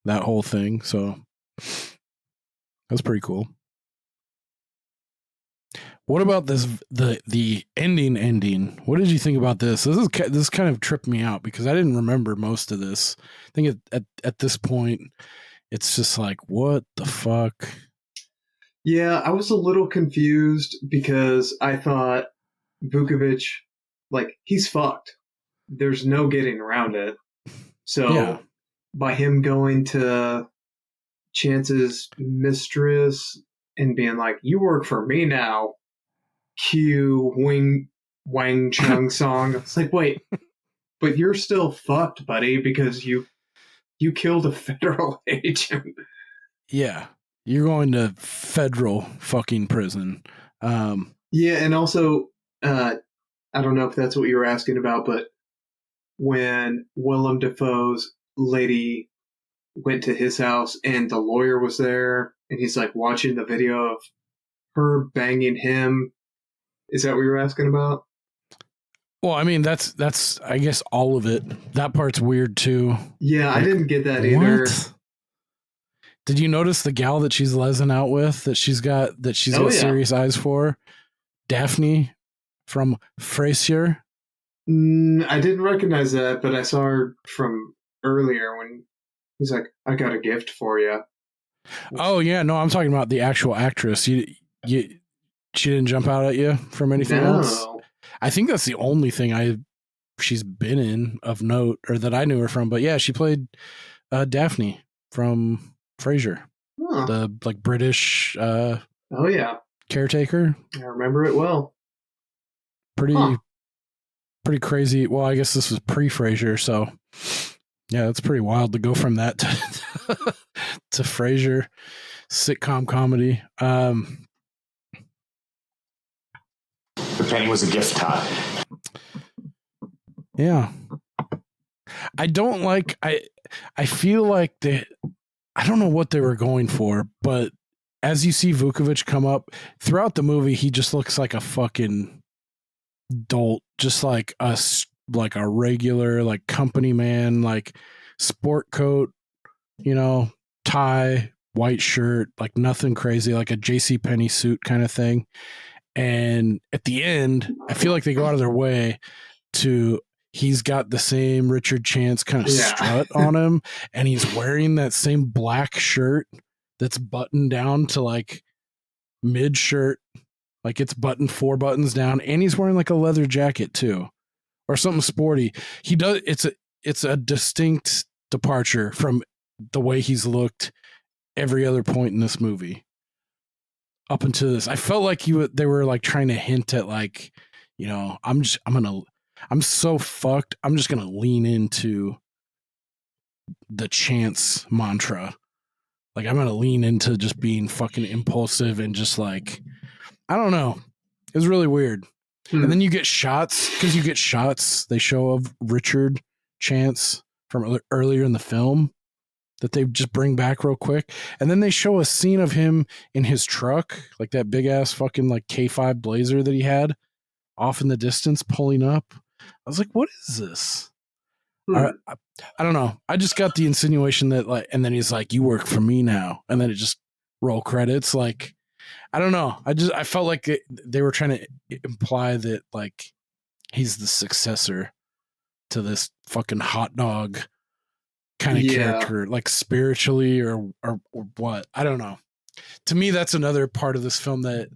that whole thing. So that's pretty cool. What about this, the ending? What did you think about this? This kind of tripped me out because I didn't remember most of this. I think at this point, it's just like, what the fuck? Yeah, I was a little confused because I thought Vukovic, like, he's fucked. There's no getting around it. So by him going to Chance's mistress and being like, you work for me now, cue Wang Chung song. It's like, wait, but you're still fucked, buddy, because you killed a federal agent. Yeah. You're going to federal fucking prison. Yeah, and also, I don't know if that's what you were asking about, but when Willem Dafoe's lady went to his house and the lawyer was there, and he's like watching the video of her banging him. Is that what you were asking about? Well, I mean, that's I guess all of it. That part's weird too. Yeah, like, I didn't get that either. Did you notice the gal that she's lesing out with that she's got serious eyes for? Daphne from Frasier. I didn't recognize that, but I saw her from earlier when he's like, "I got a gift for you." Oh yeah, no, I'm talking about the actual actress. She didn't jump out at you from anything else. I think that's the only thing she's been in of note, or that I knew her from. But yeah, she played Daphne from Frasier, the like British. Oh yeah, caretaker. I remember it well. Pretty crazy. Well, I guess this was pre-Frasier, so yeah, that's pretty wild to go from that to Frasier sitcom comedy. The penny was a gift, Todd. Yeah. I don't like, I feel like I don't know what they were going for, but as you see Vukovic come up throughout the movie, he just looks like a fucking dolt, just like a regular, like company man, like sport coat, tie, white shirt, like nothing crazy, like a JCPenney suit kind of thing. And at the end, I feel like they go out of their way he's got the same Richard Chance kind of strut on him, and he's wearing that same black shirt that's buttoned down to like mid shirt, like it's buttoned 4 buttons down, and he's wearing like a leather jacket too, or something sporty. He does. It's a distinct departure from the way he's looked every other point in this movie up until this. I felt like they were like trying to hint at like, you know, I'm so fucked. I'm just going to lean into the chance mantra. Like, I'm going to lean into just being fucking impulsive and just like, I don't know. It was really weird. And then you get shots, because you get shots they show of Richard Chance from earlier in the film that they just bring back real quick. And then they show a scene of him in his truck, like that big ass fucking like K5 Blazer that he had off in the distance pulling up. I was like, what is this? I don't know. I just got the insinuation that like, and then he's like, you work for me now. And then it just roll credits. Like, I don't know. I felt like they were trying to imply that like he's the successor to this fucking hot dog kind of character, like spiritually or what. I don't know. To me, that's another part of this film that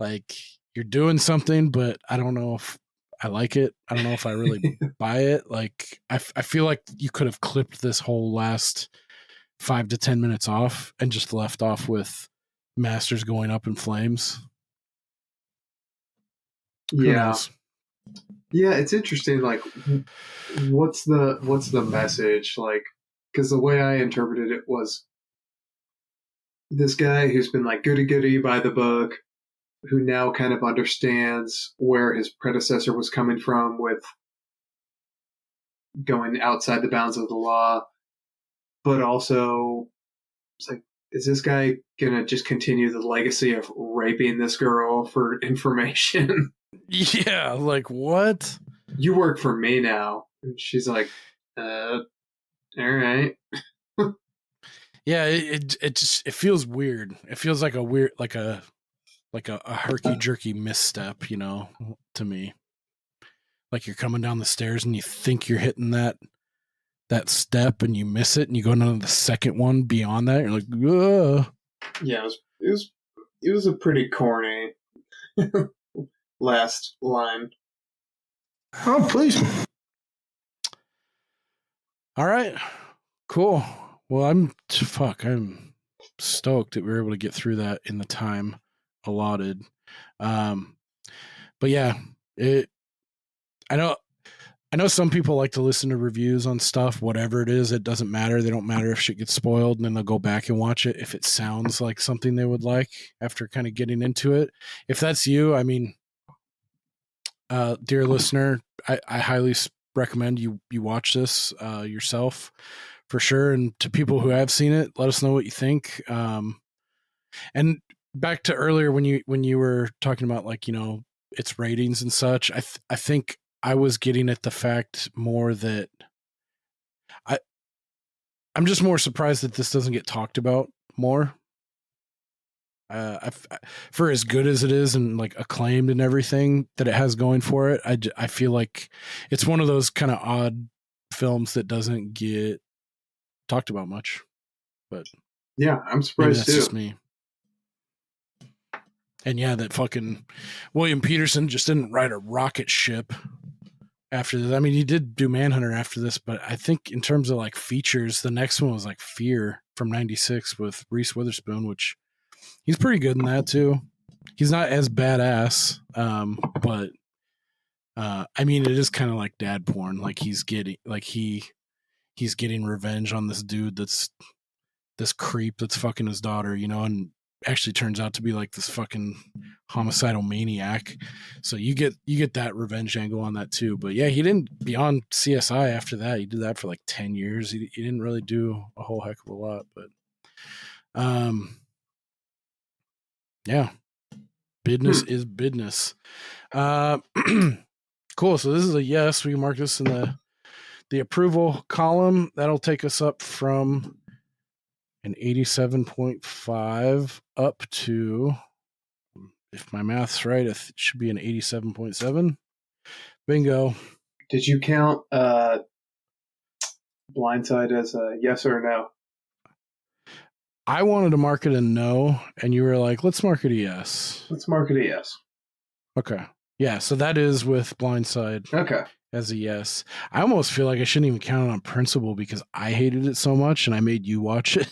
like you're doing something, but I don't know if I like it. I don't know if I really buy it. Like I feel like you could have clipped this whole last 5 to 10 minutes off and just left off with Masters going up in flames. Yeah, it's interesting. Like, what's the message? Like, because the way I interpreted it was this guy who's been like goody by the book, who now kind of understands where his predecessor was coming from with going outside the bounds of the law, but also it's like, is this guy gonna just continue the legacy of raping this girl for information? Yeah, like what? You work for me now. And she's like, all right. Yeah, it feels weird. It feels like a weird, like a herky jerky misstep, you know, to me. Like you're coming down the stairs and you think you're hitting that step and you miss it and you go down to the second one beyond that. You're like, ugh. Yeah, it was a pretty corny last line. Oh, please. All right, cool. Well, I'm stoked that we were able to get through that in the time allotted. But yeah, I know some people like to listen to reviews on stuff, whatever it is. It doesn't matter. They don't matter if shit gets spoiled, and then they'll go back and watch it if it sounds like something they would like after kind of getting into it. If that's you, I mean, dear listener, I highly recommend you watch this yourself for sure. And to people who have seen it, let us know what you think. And back to earlier when you were talking about like, you know, its ratings and such, I think I was getting at the fact more that I'm just more surprised that this doesn't get talked about more. For as good as it is and like acclaimed and everything that it has going for it, I feel like it's one of those kind of odd films that doesn't get talked about much. But yeah, I'm surprised that's too. Just me. And yeah, that fucking William Petersen just didn't write a rocket ship after this. I mean, he did do Manhunter after this, but I think in terms of like features, the next one was like Fear from '96 with Reese Witherspoon, which he's pretty good in that too. He's not as badass, but I mean, it is kind of like dad porn. Like he's getting revenge on this dude that's this creep that's fucking his daughter, you know, and actually turns out to be like this fucking homicidal maniac. So you get that revenge angle on that too. But yeah, he didn't beyond CSI after that. He did that for like 10 years. He didn't really do a whole heck of a lot, but yeah, business is business. Cool. So this is a yes. We can mark this in the approval column. That'll take us up from an 87.5 up to, if my math's right, it should be an 87.7. Bingo. Did you count Blindside as a yes or a no? I wanted to mark it a no, and you were like, let's mark it a yes. Let's mark it a yes. Okay. Yeah, so that is with Blindside. Okay. as a yes. I almost feel like I shouldn't even count it on principle because I hated it so much and I made you watch it.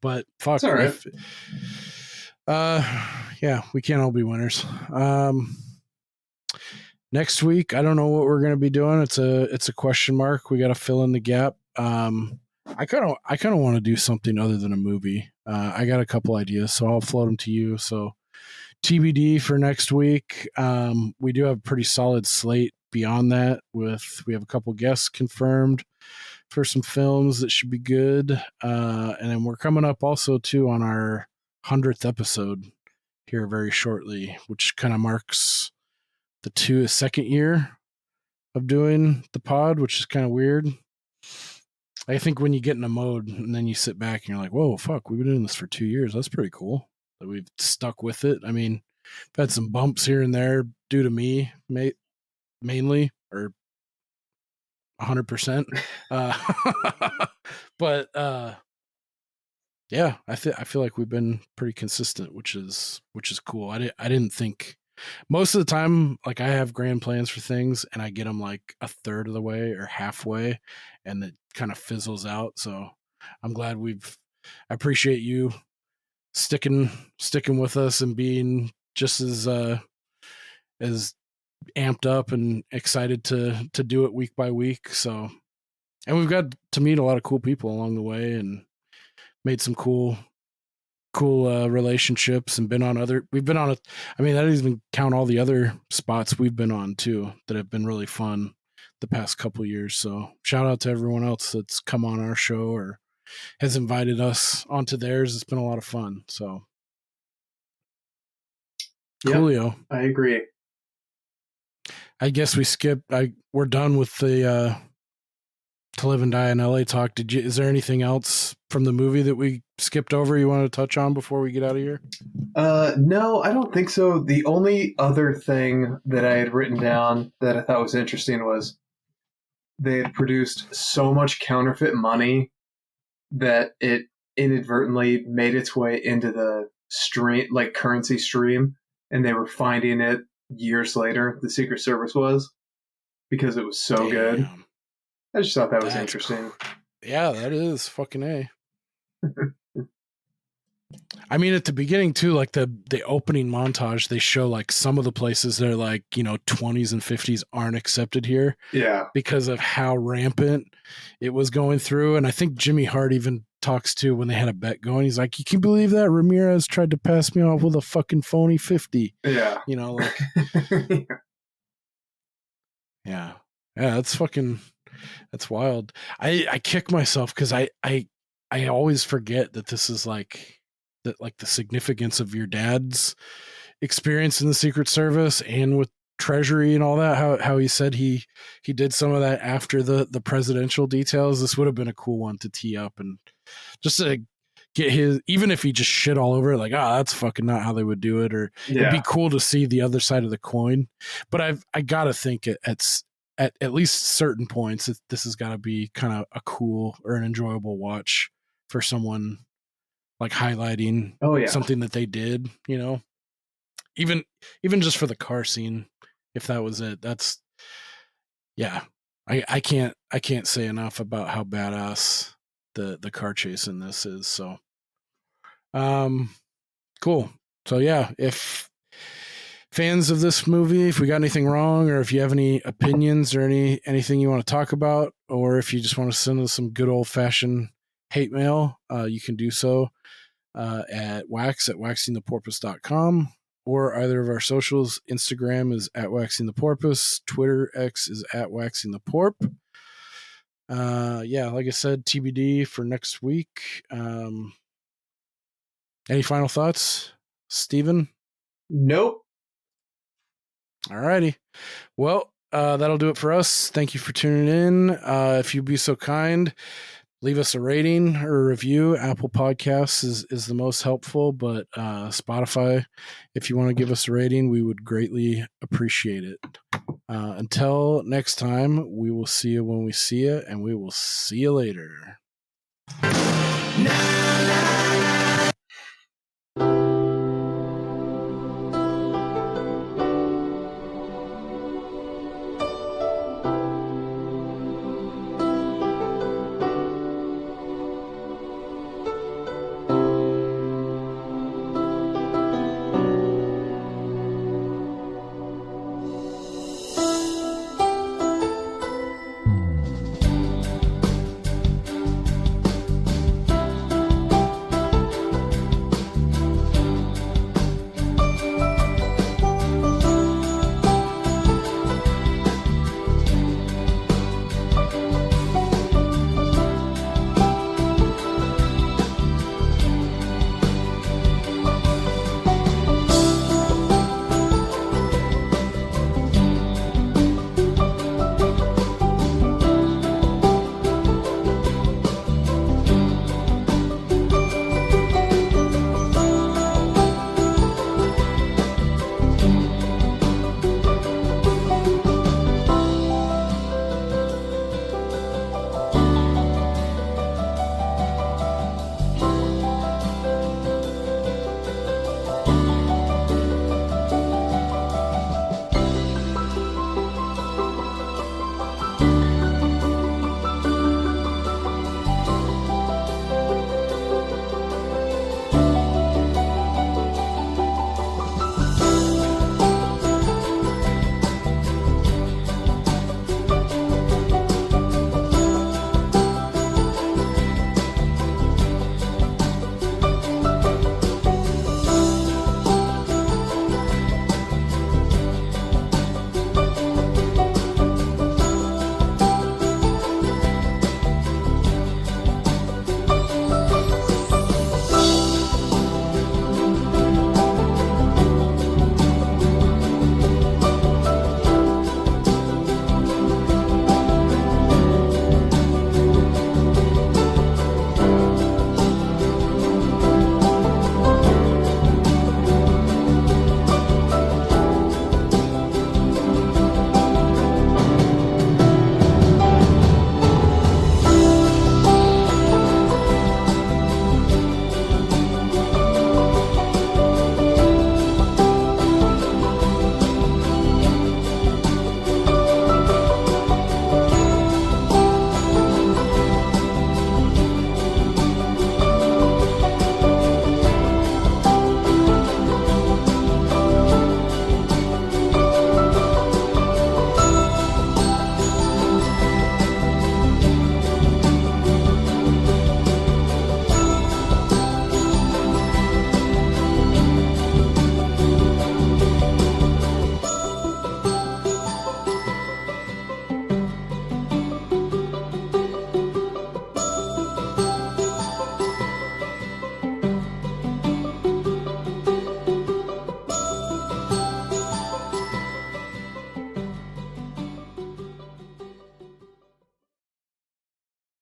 But fuck. It's all right. Yeah, we can't all be winners. Next week, I don't know what we're going to be doing. It's a question mark. We got to fill in the gap. I kind of want to do something other than a movie. I got a couple ideas, so I'll float them to you. So TBD for next week. We do have a pretty solid slate beyond that. We have a couple guests confirmed for some films that should be good. And then we're coming up also too on our 100th episode here very shortly, which kind of marks the second year of doing the pod, which is kind of weird. I think when you get in a mode and then you sit back and you're like, whoa, fuck, we've been doing this for 2 years. That's pretty cool that we've stuck with it. I mean, I've had some bumps here and there due to me, mainly, or 100%. But yeah, I feel like we've been pretty consistent, which is cool. I didn't think most of the time, like I have grand plans for things and I get them like a third of the way or halfway and it kind of fizzles out. So I'm glad I appreciate you sticking with us and being just as amped up and excited to do it week by week. So, and we've got to meet a lot of cool people along the way and made some cool relationships and we've been on I mean, I didn't even count all the other spots we've been on too that have been really fun the past couple of years. So shout out to everyone else that's come on our show or has invited us onto theirs. It's been a lot of fun. So coolio. I agree. I guess we're done with the To Live and Die in LA talk. Is there anything else from the movie that we skipped over you want to touch on before we get out of here? No, I don't think so. The only other thing that I had written down that I thought was interesting was they had produced so much counterfeit money that it inadvertently made its way into the stream, like currency stream, and they were finding it years later. The Secret Service was, because it was so good. I just thought that was interesting. Yeah, that is fucking A. I mean, at the beginning too, like the opening montage, they show like some of the places that are like, 20s and 50s aren't accepted here. Yeah. Because of how rampant it was going through. And I think Jimmy Hart even talks to when they had a bet going. He's like, you can believe that Ramirez tried to pass me off with a fucking phony 50. Yeah. Like, yeah, that's wild. I kick myself because I always forget that this is like the significance of your dad's experience in the Secret Service and with Treasury and all that. How he said he did some of that after the presidential details. This would have been a cool one to tee up and just to get his, even if he just shit all over it, like, that's fucking not how they would do it, or it'd be cool to see the other side of the coin. But I gotta think at least certain points, this has got to be kind of a cool or an enjoyable watch for someone, like highlighting something that they did, even just for the car scene, if that was it. That's, yeah, I can't say enough about how badass the car chase in this is. So, cool. So yeah, if fans of this movie, if we got anything wrong, or if you have any opinions or anything you want to talk about, or if you just want to send us some good old fashioned hate mail, you can do so at waxingtheporpoise.com, or either of our socials. Instagram is at waxingtheporpoise, Twitter X is at waxingtheporp. Yeah, like I said, TBD for next week. Any final thoughts, Steven? Nope. Alrighty. Well, that'll do it for us. Thank you for tuning in. If you'd be so kind, leave us a rating or a review. Apple Podcasts is the most helpful, but Spotify, if you want to give us a rating, we would greatly appreciate it. Until next time, we will see you when we see you, and we will see you later. Na, na.